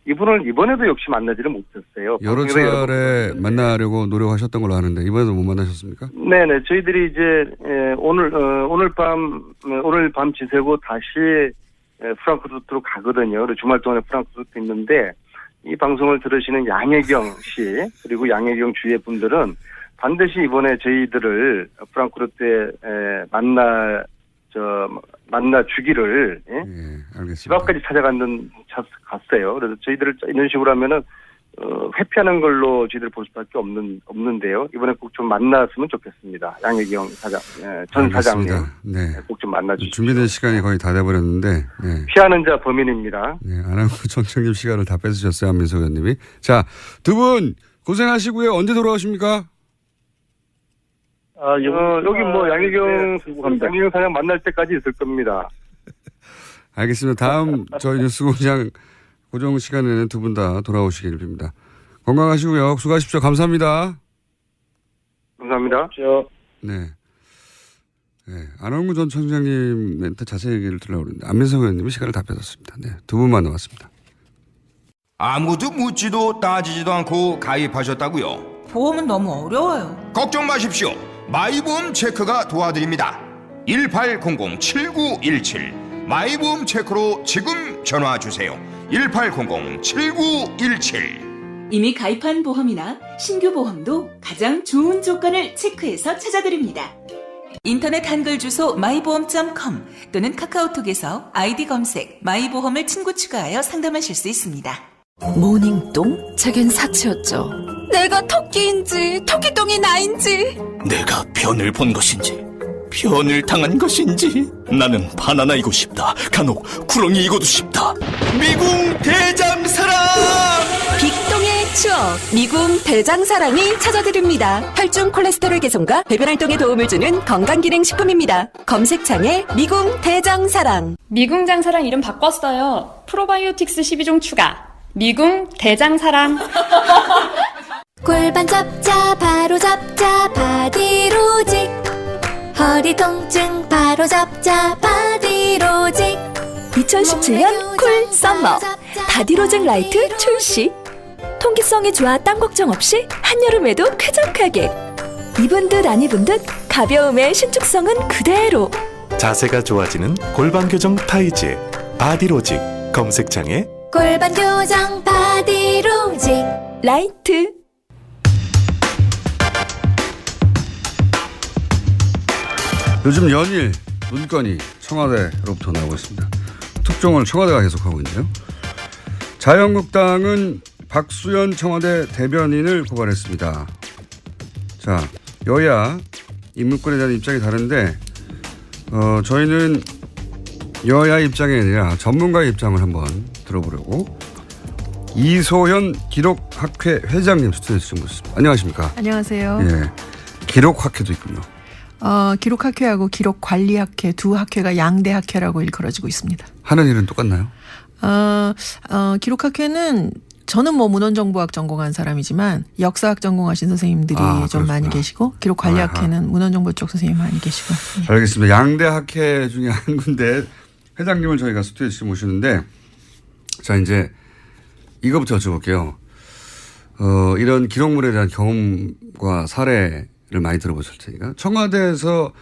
Speaker 9: 이분을 이번에도 역시 만나지를 못했어요.
Speaker 7: 여러 차례 만나려고 노력하셨던 걸로 아는데 이번에도 못 만나셨습니까?
Speaker 9: 네네. 저희들이 이제 오늘 밤 지새고 다시 프랑크푸르트로 가거든요. 그리고 주말 동안에 프랑크푸르트에 있는데 이 방송을 들으시는 양혜경 씨 그리고 양혜경 주위의 분들은 반드시 이번에 저희들을 프랑크푸르트에 만나 주기를
Speaker 7: 알겠습니다.
Speaker 9: 집 앞까지 갔어요. 그래서 저희들을 이런 식으로 하면은 회피하는 걸로 저희들 볼 수밖에 없는데요. 이번에 꼭 좀 만났으면 좋겠습니다. 양혜경 전 사장님.
Speaker 7: 네.
Speaker 9: 꼭 좀 만나주시죠.
Speaker 7: 준비된 시간이 거의 다 돼버렸는데. 네.
Speaker 9: 피하는 자 범인입니다.
Speaker 7: 네. 안한구 총장님 시간을 다 뺏으셨어요. 안민석 의원님이. 자, 두 분 고생하시고요. 언제 돌아오십니까?
Speaker 9: 여기 양혜경 사장 만날 때까지 있을 겁니다.
Speaker 7: 알겠습니다. 다음 저희 뉴스공장 고정 시간에는 두 분 다 돌아오시길 빕니다. 건강하시고요. 수고하십시오. 감사합니다.
Speaker 9: 감사합니다.
Speaker 7: 네. 안원구 전 총장님한테 자세히 얘기를 들으려고 했는데 안민석 의원님이 시간을 다 뺏었습니다. 네. 두 분만 남았습니다.
Speaker 6: 아무도 묻지도 따지지도 않고 가입하셨다고요?
Speaker 4: 보험은 너무 어려워요.
Speaker 6: 걱정 마십시오. 마이보험 체크가 도와드립니다. 1800-7917 마이보험 체크로 지금 전화 주세요. 1800-7917
Speaker 11: 이미 가입한 보험이나 신규 보험도 가장 좋은 조건을 체크해서 찾아드립니다. 인터넷 한글 주소 마이보험.com 또는 카카오톡에서 아이디 검색 마이보험을 친구 추가하여 상담하실 수 있습니다.
Speaker 1: 모닝똥? 제겐 사치였죠. 내가 토끼인지 토끼똥이 나인지
Speaker 12: 내가 변을 본 것인지 변을 당한 것인지 나는 바나나이고 싶다. 간혹 구렁이이고도 싶다. 미궁 대장사랑
Speaker 11: 빅똥의 추억 미궁 대장사랑이 찾아드립니다. 혈중 콜레스테롤 개선과 배변 활동에 도움을 주는 건강기능식품입니다. 검색창에 미궁 대장사랑.
Speaker 13: 미궁 장사랑 이름 바꿨어요. 프로바이오틱스 12종 추가. 미궁 대장사랑.
Speaker 3: 골반 잡자 바로 잡자 바디로직 허리 통증 바로 잡자 바디로직
Speaker 1: 2017년 쿨 썸머 바디로직 라이트 출시. 통기성이 좋아 땀 걱정 없이 한여름에도 쾌적하게. 입은 듯 안 입은 듯 가벼움의 신축성은 그대로.
Speaker 14: 자세가 좋아지는 골반 교정 타이즈 바디로직. 검색창에
Speaker 3: 골반 교정 바디로직
Speaker 1: 라이트.
Speaker 7: 요즘 연일 문건이 청와대로부터 나오고 있습니다. 특종을 청와대가 계속하고 있는데요. 자유한국당은 박수현 청와대 대변인을 고발했습니다. 자, 여야 이 문건에 대한 입장이 다른데 저희는 여야 입장이 아니라 전문가의 입장을 한번 들어보려고 이소현 기록학회 회장님 스튜디오에 모셨습니다. 안녕하십니까?
Speaker 15: 안녕하세요.
Speaker 7: 예, 기록학회도 있군요.
Speaker 15: 기록학회하고 기록관리학회 두 학회가 양대학회라고 일컬어지고 있습니다.
Speaker 7: 하는 일은 똑같나요?
Speaker 15: 기록학회는 저는 문헌정보학 전공한 사람이지만 역사학 전공하신 선생님들이 좀 많이 계시고 기록관리학회는 문헌정보 쪽 선생님 많이 계시고. 예.
Speaker 7: 알겠습니다. 양대학회 중에 한 군데 회장님을 저희가 스튜디오에 모시는데 자 이제 이거부터 여쭤볼게요. 이런 기록물에 대한 경험과 사례를 많이 들어보실 테니까 청와대에서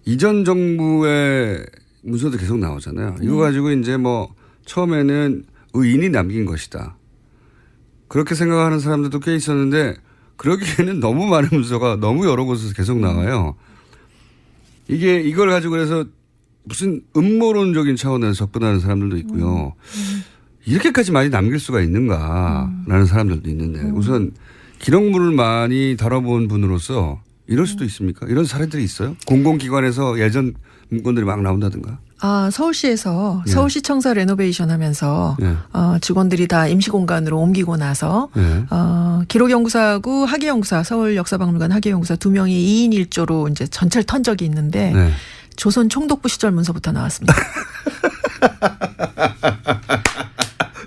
Speaker 7: 이전 정부의 문서도 계속 나오잖아요. 이거 가지고 이제 처음에는 의인이 남긴 것이다. 그렇게 생각하는 사람들도 꽤 있었는데 그러기에는 너무 많은 문서가 너무 여러 곳에서 계속 나와요. 이걸 가지고 그래서 무슨 음모론적인 차원에서 접근하는 사람들도 있고요. 이렇게까지 많이 남길 수가 있는가라는 사람들도 있는데 우선 기록물을 많이 다뤄본 분으로서 이럴 수도 있습니까? 이런 사례들이 있어요? 공공기관에서 예전 문건들이 막 나온다든가.
Speaker 15: 서울시에서 서울시청사 레노베이션 하면서 직원들이 다 임시공간으로 옮기고 나서 기록연구사하고 학예연구사 서울역사박물관 학예연구사 2명이 2인 1조로 이제 전체를 턴 적이 있는데 조선 총독부 시절 문서부터 나왔습니다.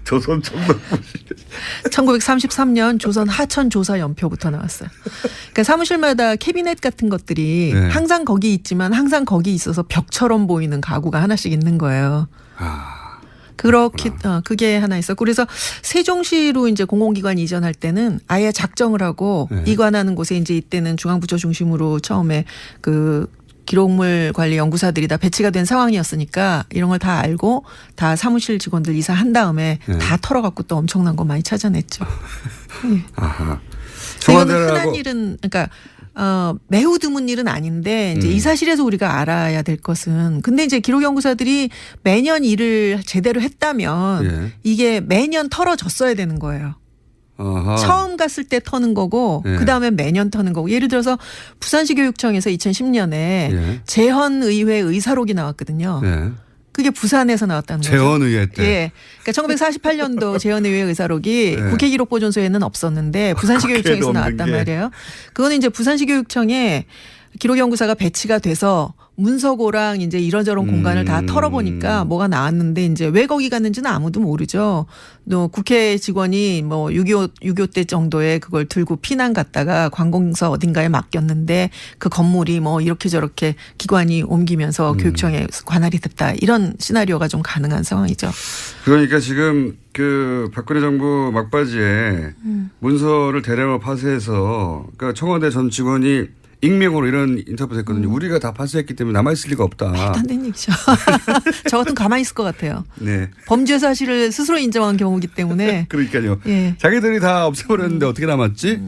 Speaker 7: 조선 총독부 시절.
Speaker 15: 1933년 조선 하천조사연표부터 나왔어요. 그러니까 사무실마다 캐비넷 같은 것들이 항상 거기 있지만 항상 거기 있어서 벽처럼 보이는 가구가 하나씩 있는 거예요. 그렇게 그게 하나 있었고 그래서 세종시로 이제 공공기관 이전할 때는 아예 작정을 하고 이관하는 곳에 이제 이때는 중앙부처 중심으로 처음에 그 기록물 관리 연구사들이 다 배치가 된 상황이었으니까 이런 걸 다 알고 다 사무실 직원들 이사한 다음에 다 털어갖고 또 엄청난 거 많이 찾아냈죠.
Speaker 7: 아하.
Speaker 15: 이거는 흔한 일은 그러니까 매우 드문 일은 아닌데 이제 이 사실에서 우리가 알아야 될 것은 근데 이제 기록연구사들이 매년 일을 제대로 했다면 이게 매년 털어졌어야 되는 거예요.
Speaker 7: 아하.
Speaker 15: 처음 갔을 때 터는 거고 그다음에 매년 터는 거고 예를 들어서 부산시 교육청에서 2010년에 재헌의회 의사록이 나왔거든요. 그게 부산에서 나왔다는 거죠.
Speaker 7: 재헌의회 때.
Speaker 15: 예. 그러니까 1948년도 재헌의회 의사록이 국회기록보존소에는 없었는데 부산시 교육청에서 나왔단 말이에요. 그거는 이제 부산시 교육청에 기록연구사가 배치가 돼서 문서고랑 이제 이런저런 공간을 다 털어보니까 뭐가 나왔는데 이제 왜 거기 갔는지는 아무도 모르죠. 또 국회 직원이 뭐 6.25 때 정도에 그걸 들고 피난 갔다가 관공서 어딘가에 맡겼는데 그 건물이 뭐 이렇게 저렇게 기관이 옮기면서 교육청에 관할이 됐다. 이런 시나리오가 좀 가능한 상황이죠.
Speaker 7: 그러니까 지금 그 박근혜 정부 막바지에 문서를 대량으로 파쇄해서 그러니까 청와대 전 직원이 익명으로 이런 인터뷰를 했거든요. 우리가 다 파쇄했기 때문에 남아있을 리가 없다.
Speaker 15: 말도 안 되는 얘기죠. 저 같으면 가만히 있을 것 같아요.
Speaker 7: 네.
Speaker 15: 범죄 사실을 스스로 인정한 경우이기 때문에.
Speaker 7: 그러니까요. 자기들이 다 없애버렸는데 어떻게 남았지?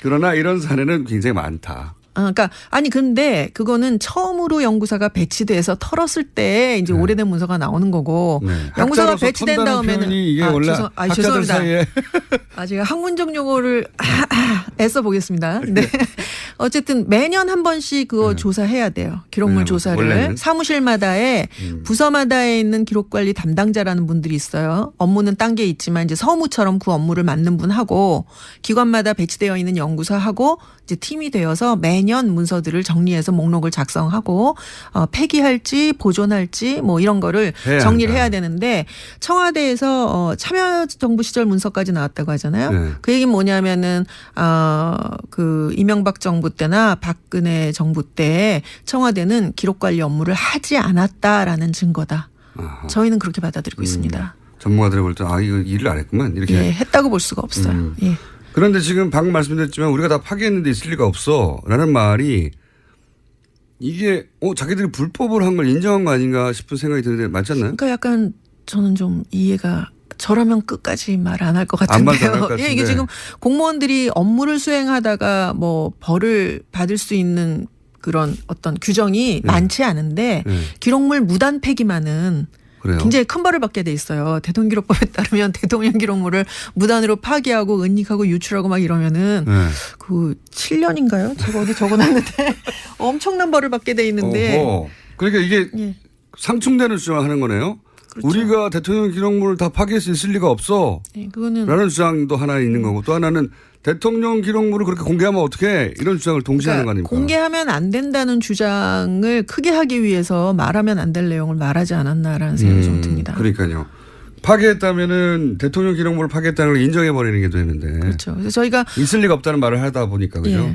Speaker 7: 그러나 이런 사례는 굉장히 많다.
Speaker 15: 그러니까 아니 근데 그거는 처음으로 연구사가 배치돼서 털었을 때 이제 오래된 문서가 나오는 거고 연구사가 배치된 다음에는
Speaker 7: 이게 원래 학자들 사이에
Speaker 15: 제가 학문적 용어를 애써 보겠습니다. 네. 어쨌든 매년 한 번씩 그거 조사해야 돼요. 기록물 조사를
Speaker 7: 원래는.
Speaker 15: 사무실마다에 부서마다에 있는 기록관리 담당자라는 분들이 있어요. 업무는 딴 게 있지만 이제 서무처럼 그 업무를 맡는 분하고 기관마다 배치되어 있는 연구사하고 이제 팀이 되어서 매년 문서들을 정리해서 목록을 작성하고 폐기할지 보존할지 뭐 이런 거를 정리를 해야 되는데 청와대에서 참여정부 시절 문서까지 나왔다고 하잖아요. 그 얘기는 뭐냐면은 그 이명박 정부 때나 박근혜 정부 때 청와대는 기록관리 업무를 하지 않았다라는 증거다. 저희는 그렇게 받아들이고 있습니다.
Speaker 7: 전문가들이 볼 때 이거 일을 안 했구만 이렇게.
Speaker 15: 했다고 볼 수가 없어요.
Speaker 7: 그런데 지금 방금 말씀드렸지만 우리가 다 파기했는데 있을 리가 없어 라는 말이 이게 자기들이 불법을 한 걸 인정한 거 아닌가 싶은 생각이 드는데 맞지 않나요?
Speaker 15: 그러니까 약간 저는 좀 이해가 저라면 끝까지 말 안 할 것 같은데요. 이게 지금 공무원들이 업무를 수행하다가 뭐 벌을 받을 수 있는 그런 어떤 규정이 많지 않은데 기록물 무단 폐기만은
Speaker 7: 그래요?
Speaker 15: 굉장히 큰 벌을 받게 돼 있어요. 대통령기록법에 따르면 대통령 기록물을 무단으로 파기하고 은닉하고 유출하고 막 이러면은 그 7년인가요? 제가 어디 적어놨는데 엄청난 벌을 받게 돼 있는데.
Speaker 7: 그러니까 이게 상충되는 주장을 하는 거네요. 그렇죠. 우리가 대통령 기록물을 다 파기할 수 있을 리가 없어.
Speaker 15: 그거는
Speaker 7: 라는 주장도 하나 있는 거고 또 하나는 대통령 기록물을 그렇게 공개하면 어떡해 이런 주장을 동시에 하는 거 아닙니까?
Speaker 15: 공개하면 안 된다는 주장을 크게 하기 위해서 말하면 안 될 내용을 말하지 않았나라는 생각이 좀 듭니다.
Speaker 7: 그러니까요. 파괴했다면은 대통령 기록물을 파괴했다는 걸 인정해버리는 게 되는데.
Speaker 15: 그렇죠. 그래서 저희가
Speaker 7: 있을 리가 없다는 말을 하다 보니까 그죠.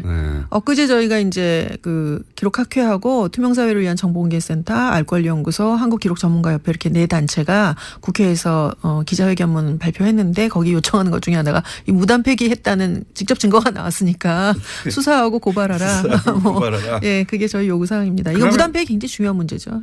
Speaker 15: 엊그제 저희가 이제 그 기록학회하고 투명사회를 위한 정보공개센터, 알권리연구소, 한국기록전문가협회 이렇게 네 단체가 국회에서 기자회견문 발표했는데 거기 요청하는 것 중에 하나가 이 무단 폐기했다는 직접 증거가 나왔으니까 수사하고 고발하라.
Speaker 7: 고발하라.
Speaker 15: 그게 저희 요구 사항입니다. 이거 무단 폐기 굉장히 중요한 문제죠.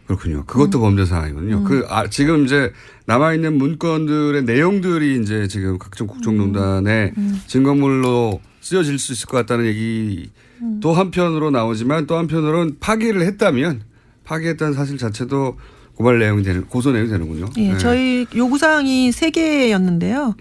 Speaker 7: 그렇군요. 그것도 범죄 사항이군요. 지금 이제 남아있는 문건들의 내용들이 이제 지금 각종 국정농단의 증거물로 쓰여질 수 있을 것 같다는 얘기도 한편으로 나오지만 또 한편으로는 파기했다는 사실 자체도 고발 내용이 고소 내용이 되는군요.
Speaker 15: 예,
Speaker 7: 네.
Speaker 15: 저희 요구사항이 3개였는데요.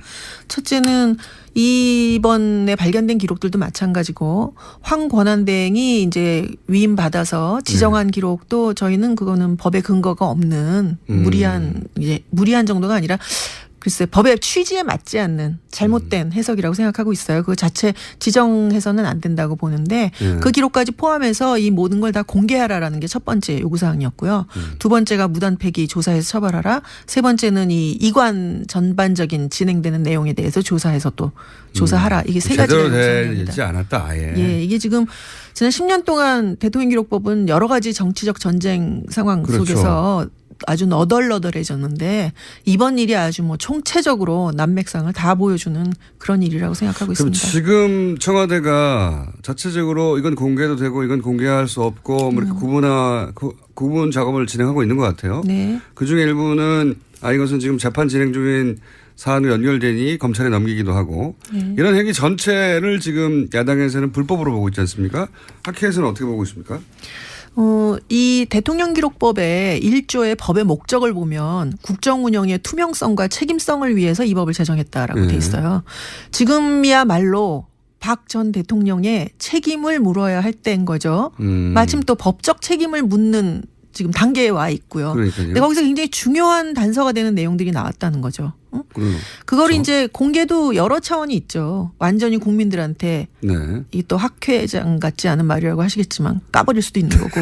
Speaker 15: 첫째는 이번에 발견된 기록들도 마찬가지고 황권한대행이 이제 위임받아서 지정한 기록도 저희는 그거는 법에 근거가 없는 무리한 정도가 아니라 글쎄 법의 취지에 맞지 않는 잘못된 해석이라고 생각하고 있어요. 그 자체 지정해서는 안 된다고 보는데 그 기록까지 포함해서 이 모든 걸 다 공개하라라는 게 첫 번째 요구사항이었고요. 두 번째가 무단 폐기 조사해서 처벌하라. 세 번째는 이 이관 전반적인 진행되는 내용에 대해서 조사해서 또 조사하라. 이게 세 가지가 요구사항입니다.
Speaker 7: 되지 않았다 아예.
Speaker 15: 예, 이게 지금 지난 10년 동안 대통령기록법은 여러 가지 정치적 전쟁 상황
Speaker 7: 그렇죠.
Speaker 15: 속에서 아주 너덜너덜해졌는데 이번 일이 아주 뭐 총체적으로 난맥상을 다 보여주는 그런 일이라고 생각하고
Speaker 7: 그럼
Speaker 15: 있습니다.
Speaker 7: 지금 청와대가 자체적으로 이건 공개도 되고 이건 공개할 수 없고 뭐 이렇게 구분 작업을 진행하고 있는 것 같아요.
Speaker 15: 네.
Speaker 7: 그중에 일부는 이것은 지금 재판 진행 중인 사안으로 연결되니 검찰에 넘기기도 하고 이런 행위 전체를 지금 야당에서는 불법으로 보고 있지 않습니까? 학회에서는 어떻게 보고 있습니까?
Speaker 15: 이 대통령기록법의 1조의 법의 목적을 보면 국정 운영의 투명성과 책임성을 위해서 이 법을 제정했다라고 돼 있어요. 지금이야말로 박 전 대통령의 책임을 물어야 할 때인 거죠. 마침 또 법적 책임을 묻는 지금 단계에 와 있고요.
Speaker 7: 그러니까요.
Speaker 15: 근데 거기서 굉장히 중요한 단서가 되는 내용들이 나왔다는 거죠. 그걸 이제 공개도 여러 차원이 있죠. 완전히 국민들한테 이 또 학회장 같지 않은 말이라고 하시겠지만 까버릴 수도 있는 거고.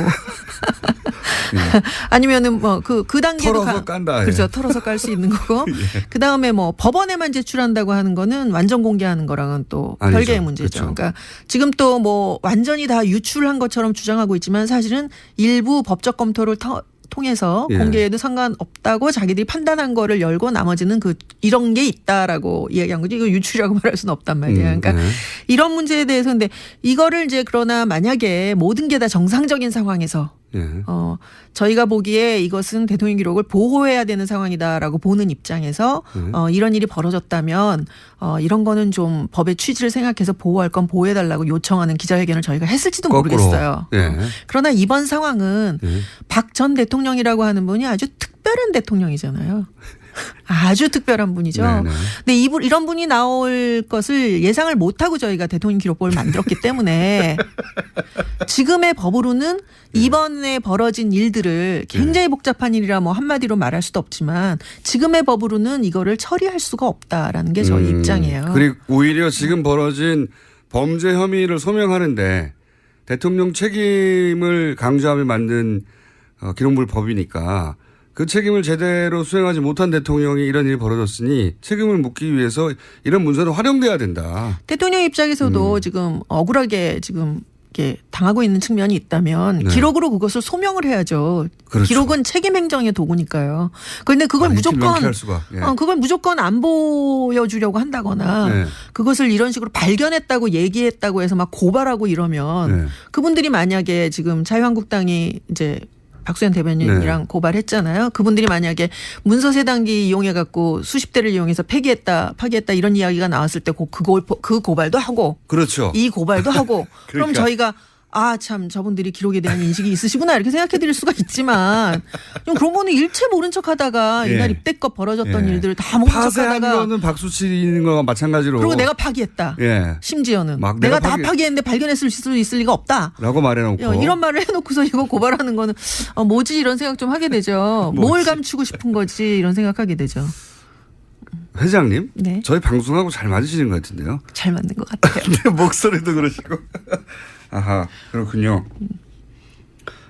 Speaker 15: 아니면은 뭐 그 단계로
Speaker 7: 털어서 깐다.
Speaker 15: 그렇죠. 털어서 깔 수 있는 거고. 그 다음에 뭐 법원에만 제출한다고 하는 거는 완전 공개하는 거랑은 또
Speaker 7: 아니죠.
Speaker 15: 별개의 문제죠.
Speaker 7: 그렇죠.
Speaker 15: 그러니까 지금 또 뭐 완전히 다 유출한 것처럼 주장하고 있지만 사실은 일부 법적 검토를 통해서 공개해도 상관없다고 자기들이 판단한 거를 열고 나머지는 이런 게 있다라고 이야기한 거지. 이거 유출이라고 말할 수는 없단 말이에요. 그러니까 이런 문제에 대해서 근데 이거를 이제 그러나 만약에 모든 게 다 정상적인 상황에서 저희가 보기에 이것은 대통령 기록을 보호해야 되는 상황이다라고 보는 입장에서 이런 일이 벌어졌다면 이런 거는 좀 법의 취지를 생각해서 보호할 건 보호해달라고 요청하는 기자회견을 저희가 했을지도
Speaker 7: 거꾸로.
Speaker 15: 모르겠어요.
Speaker 7: 네.
Speaker 15: 그러나 이번 상황은 박 전 대통령이라고 하는 분이 아주 특별한 대통령이잖아요. 아주 특별한 분이죠.
Speaker 7: 네네.
Speaker 15: 근데 이런 분이 나올 것을 예상을 못하고 저희가 대통령 기록법을 만들었기 때문에 지금의 법으로는 이번에 벌어진 일들을 굉장히 복잡한 일이라 뭐 한마디로 말할 수도 없지만 지금의 법으로는 이거를 처리할 수가 없다라는 게 저희 입장이에요.
Speaker 7: 그리고 오히려 지금 벌어진 범죄 혐의를 소명하는데 대통령 책임을 강조하며 만든 기록물 법이니까 그 책임을 제대로 수행하지 못한 대통령이 이런 일이 벌어졌으니 책임을 묻기 위해서 이런 문서는 활용돼야 된다.
Speaker 15: 대통령 입장에서도 지금 억울하게 지금 이렇게 당하고 있는 측면이 있다면 기록으로 그것을 소명을 해야죠.
Speaker 7: 그렇죠.
Speaker 15: 기록은 책임 행정의 도구니까요. 그런데 그걸 그걸 무조건 안 보여주려고 한다거나 그것을 이런 식으로 발견했다고 얘기했다고 해서 막 고발하고 이러면 그분들이 만약에 지금 자유한국당이 이제 박수현 대변인이랑 고발했잖아요. 그분들이 만약에 문서 세단기 이용해 갖고 수십 대를 이용해서 파기했다 이런 이야기가 나왔을 때 그 고발도 하고
Speaker 7: 그렇죠.
Speaker 15: 이 고발도 하고
Speaker 7: 그러니까.
Speaker 15: 그럼 저희가 참 저분들이 기록에 대한 인식이 있으시구나 이렇게 생각해 드릴 수가 있지만 좀 그런 거는 일체 모른 척 하다가 이날 이때껏 벌어졌던 일들을 다 모른 척
Speaker 7: 파쇄한
Speaker 15: 하다가
Speaker 7: 거는 박수 치는 거와 마찬가지로
Speaker 15: 그리고 내가 파기했다. 심지어는 내가 다 파기했는데 발견했을 수 있을 리가 없다.
Speaker 7: 라고 말해놓고
Speaker 15: 이런 말을 해놓고서 이거 고발하는 거는 뭐지 이런 생각 좀 하게 되죠. 뭘 감추고 싶은 거지 이런 생각하게 되죠.
Speaker 7: 회장님,
Speaker 15: 네.
Speaker 7: 저희 방송하고 잘 맞으시는 것 같은데요.
Speaker 15: 잘 맞는 것 같아요.
Speaker 7: 목소리도 그러시고. 아하, 그렇군요.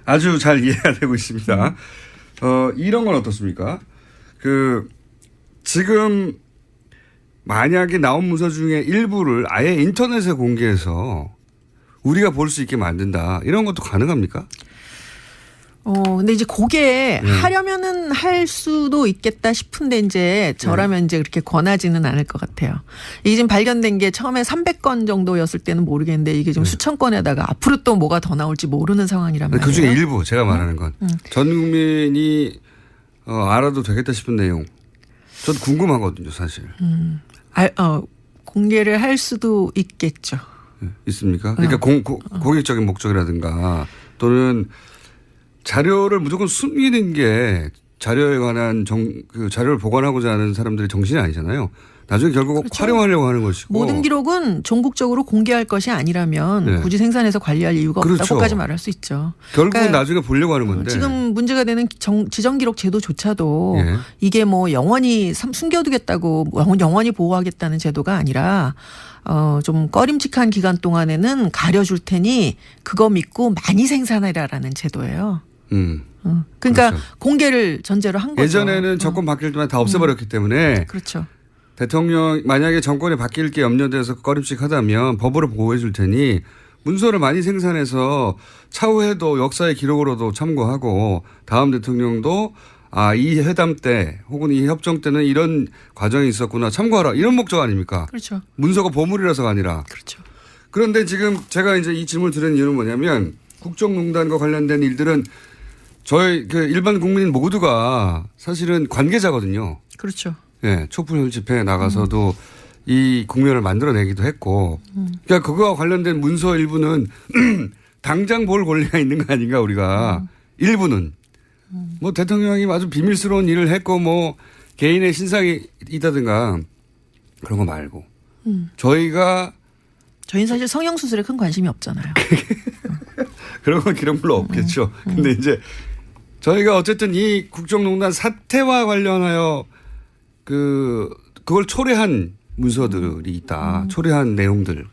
Speaker 7: 아주 잘 이해가 되고 있습니다. 이런 건 어떻습니까? 지금 만약에 나온 문서 중에 일부를 아예 인터넷에 공개해서 우리가 볼 수 있게 만든다. 이런 것도 가능합니까?
Speaker 15: 근데 이제 그게 하려면은 할 수도 있겠다 싶은데 이제 저라면 이제 그렇게 권하지는 않을 것 같아요. 이게 지금 발견된 게 처음에 300건 정도였을 때는 모르겠는데 이게 지금 수천 건에다가 앞으로 또 뭐가 더 나올지 모르는 상황이란 말이에요.
Speaker 7: 그중에 일부 제가 말하는 건 전 국민이 알아도 되겠다 싶은 내용. 저도 궁금하거든요, 사실.
Speaker 15: 공개를 할 수도 있겠죠.
Speaker 7: 있습니까? 그러니까 공익적인 목적이라든가 또는 자료를 무조건 숨기는 게 자료에 관한 그 자료를 보관하고자 하는 사람들의 정신이 아니잖아요. 나중에 결국
Speaker 15: 그렇죠.
Speaker 7: 활용하려고 하는 것이고.
Speaker 15: 모든 기록은 전국적으로 공개할 것이 아니라면 굳이 생산해서 관리할 이유가 없다고까지 말할 수 있죠.
Speaker 7: 결국은
Speaker 15: 그러니까
Speaker 7: 나중에 보려고 하는 건데.
Speaker 15: 지금 문제가 되는 지정기록 제도조차도 이게 뭐 영원히 숨겨두겠다고 영원히 보호하겠다는 제도가 아니라 좀 꺼림칙한 기간 동안에는 가려줄 테니 그거 믿고 많이 생산해라라는 제도예요. 그러니까
Speaker 7: 그렇죠.
Speaker 15: 공개를 전제로 한 거죠.
Speaker 7: 예전에는 정권 바뀔 때만 다 없애버렸기 때문에.
Speaker 15: 그렇죠.
Speaker 7: 대통령 만약에 정권이 바뀔 게 염려돼서 꺼림칙하다면 법으로 보호해 줄 테니 문서를 많이 생산해서 차후에도 역사의 기록으로도 참고하고 다음 대통령도 이 회담 때 혹은 이 협정 때는 이런 과정이 있었구나 참고하라 이런 목적 아닙니까?
Speaker 15: 그렇죠.
Speaker 7: 문서가 보물이라서가 아니라.
Speaker 15: 그렇죠.
Speaker 7: 그런데 지금 제가 이제 이 질문을 드리는 이유는 뭐냐면 국정농단과 관련된 일들은 저희 그 일반 국민 모두가 사실은 관계자거든요.
Speaker 15: 그렇죠.
Speaker 7: 네, 촛불 집회에 나가서도 이 국면을 만들어내기도 했고, 그러니까 그거와 관련된 문서 일부는 당장 볼 권리가 있는 거 아닌가 우리가 일부는 뭐 대통령이 아주 비밀스러운 일을 했고 뭐 개인의 신상이 있다든가 그런 거 말고 저희는
Speaker 15: 사실 성형수술에 큰 관심이 없잖아요.
Speaker 7: 그런 건 기록물로 없겠죠. 근데 이제 저희가 어쨌든 이 국정농단 사태와 관련하여 그걸 초래한 문서들이 있다. 초래한 내용들.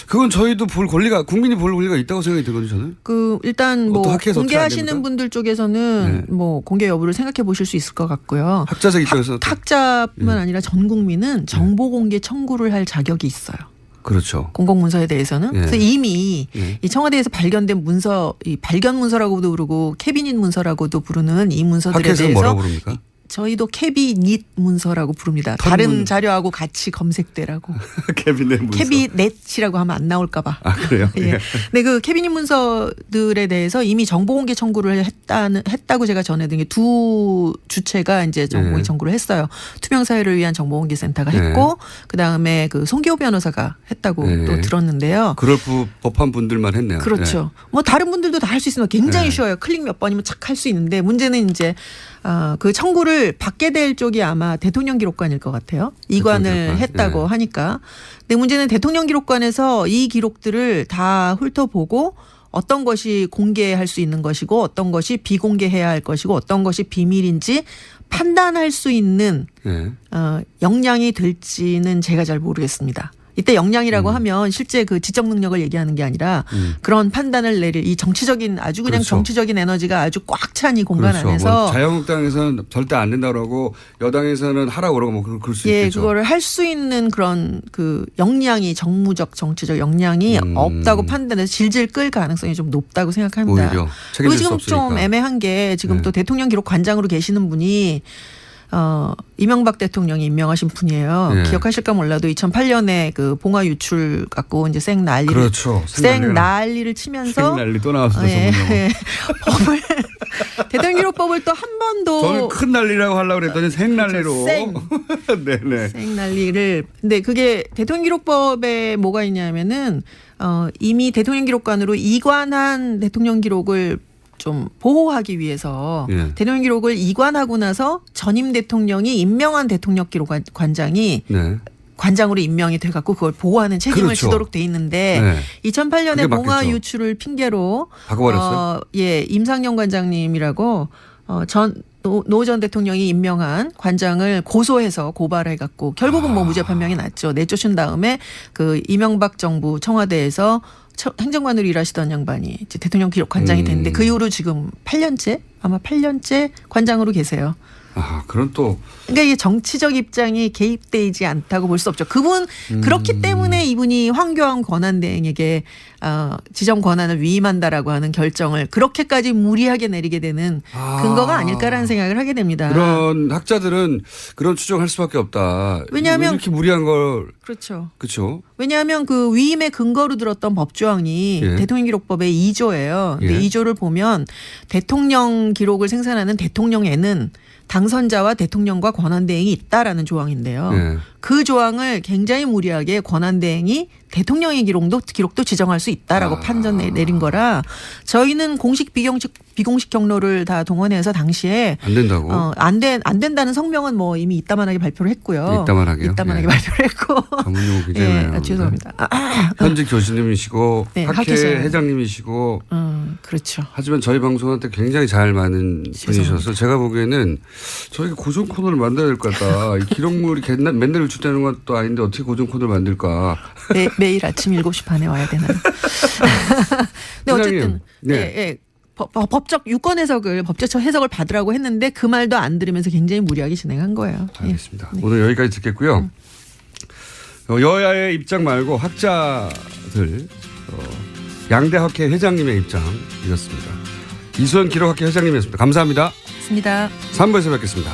Speaker 7: 그건 저희도 볼 권리가 국민이 볼 권리가 있다고 생각이 들거든요. 저는.
Speaker 15: 일단 뭐 공개하시는 분들 쪽에서는 뭐 공개 여부를 생각해 보실 수 있을 것 같고요.
Speaker 7: 학자적 입장에서
Speaker 15: 학자뿐만 아니라 전 국민은 정보 공개 청구를 할 자격이 있어요.
Speaker 7: 그렇죠.
Speaker 15: 공공문서에 대해서는. 그래서 이미 이 청와대에서 발견된 문서, 이 발견 문서라고도 부르고 캐비닛 문서라고도 부르는 이 문서들에 대해서
Speaker 7: 뭐라고 부릅니까?
Speaker 15: 저희도 캐비닛 문서라고 부릅니다. 다른 자료하고 같이 검색되라고.
Speaker 7: 캐비넷 문서.
Speaker 15: 캐비넷이라고 하면 안 나올까 봐.
Speaker 7: 그래요?
Speaker 15: 예. 근데 그 캐비닛 문서들에 대해서 이미 정보공개 청구를 했다고 제가 전해드린 게 두 주체가 이제 정보공개 청구를 했어요. 투명사회를 위한 정보공개센터가 했고 그다음에 그 송기호 변호사가 했다고 또 들었는데요.
Speaker 7: 그럴 법한 분들만 했네요.
Speaker 15: 그렇죠. 뭐 다른 분들도 다 할 수 있습니다. 굉장히 쉬워요. 클릭 몇 번이면 착 할 수 있는데 문제는 이제 그 청구를 받게 될 쪽이 아마 대통령 기록관일 것 같아요. 이관을 했다고 하니까. 근데 문제는 대통령 기록관에서 이 기록들을 다 훑어보고 어떤 것이 공개할 수 있는 것이고 어떤 것이 비공개해야 할 것이고 어떤 것이 비밀인지 판단할 수 있는 역량이 될지는 제가 잘 모르겠습니다. 이때 역량이라고 하면 실제 그 지적 능력을 얘기하는 게 아니라 그런 판단을 내릴 이 정치적인 아주 그냥 정치적인 에너지가 아주 꽉 찬 이 공간 안에서
Speaker 7: 뭐 자유한국당에서는 절대 안 된다고 그러고 여당에서는 하라고 그러고 뭐 그럴 수 있겠죠.
Speaker 15: 그거를 할 수 있는 그런 그 역량이 정무적 정치적 역량이 없다고 판단해서 질질 끌 가능성이 좀 높다고 생각합니다.
Speaker 7: 오히려
Speaker 15: 그리고 지금 좀 애매한 게 지금 또 대통령 기록 관장으로 계시는 분이 이명박 대통령이 임명하신 분이에요. 기억하실까 몰라도 2008년에 그 봉화 유출 갖고 이제 생 난리를 치면서
Speaker 7: 난리 또 나왔어요.
Speaker 15: 법을 대통령기록법을 또 한 번도
Speaker 7: 저는 큰 난리라고 하려고 그랬더니 생난리로 네네.
Speaker 15: 생난리를 근데 그게 대통령기록법에 뭐가 있냐면은 이미 대통령기록관으로 이관한 대통령기록을 좀 보호하기 위해서 대통령 기록을 이관하고 나서 전임 대통령이 임명한 대통령 기록 관장이 관장으로 임명이 돼갖고 그걸 보호하는 책임을 지도록 돼 있는데 2008년에 봉화 유출을 핑계로
Speaker 7: 바꿔버렸어요.
Speaker 15: 임상영 관장님이라고 노 전 대통령이 임명한 관장을 고소해서 고발해갖고 결국은 뭐 무죄 판명이 났죠. 내쫓은 다음에 그 이명박 정부 청와대에서 행정관으로 일하시던 양반이 이제 대통령 기록 관장이 됐는데 그 이후로 지금 8년째 관장으로 계세요.
Speaker 7: 아, 그런 또.
Speaker 15: 그러니까 이게 정치적 입장이 개입되지 않다고 볼 수 없죠. 그분 그렇기 때문에 이분이 황교안 권한대행에게 지정 권한을 위임한다라고 하는 결정을 그렇게까지 무리하게 내리게 되는 근거가 아닐까라는 생각을 하게 됩니다.
Speaker 7: 그런 학자들은 그런 추정할 수밖에 없다.
Speaker 15: 왜냐하면
Speaker 7: 이렇게 무리한 걸.
Speaker 15: 그렇죠.
Speaker 7: 그렇죠.
Speaker 15: 왜냐하면 그 위임의 근거로 들었던 법조항이
Speaker 7: 예.
Speaker 15: 대통령기록법의 2조예요. 근데
Speaker 7: 예.
Speaker 15: 2조를 보면 대통령 기록을 생산하는 대통령에는 당선자와 대통령과 권한대행이 있다라는 조항인데요.
Speaker 7: 예.
Speaker 15: 그 조항을 굉장히 무리하게 권한대행이 대통령의 기록도 지정할 수 있다라고 판정 내린 거라 저희는 공식 비공식 경로를 다 동원해서 당시에
Speaker 7: 안 된다고.
Speaker 15: 안 된다는 성명은 뭐 이미 이따만하게 발표를 했고요.
Speaker 7: 이따만하게요?
Speaker 15: 이따만하게
Speaker 7: 예.
Speaker 15: 발표를 했고.
Speaker 7: 전문용어 굉장히
Speaker 15: 예, 죄송합니다.
Speaker 7: 현직 교수님이시고
Speaker 15: 네,
Speaker 7: 학회
Speaker 15: 학회에서요.
Speaker 7: 회장님이시고
Speaker 15: 그렇죠.
Speaker 7: 하지만 저희 방송한테 굉장히 잘 맞는 분이셔서 제가 보기에는 저희가 고정 코너를 만들어야 될 것 같다. 이 기록물이 맨날 유출되는 것도 아닌데 어떻게 고정 코너를 만들까.
Speaker 15: 매일 아침 7시 반에 와야 되나요? 근데 어쨌든
Speaker 7: 네.
Speaker 15: 법적 유권 해석을 법제처 해석을 받으라고 했는데 그 말도 안 들으면서 굉장히 무리하게 진행한 거예요.
Speaker 7: 알겠습니다. 오늘 여기까지 듣겠고요. 여야의 입장 말고 학자들 양대학회 회장님의 입장 이렇습니다. 이수연 기록학회 회장님이었습니다. 감사합니다.
Speaker 15: 맞습니다.
Speaker 7: 3부에서 뵙겠습니다.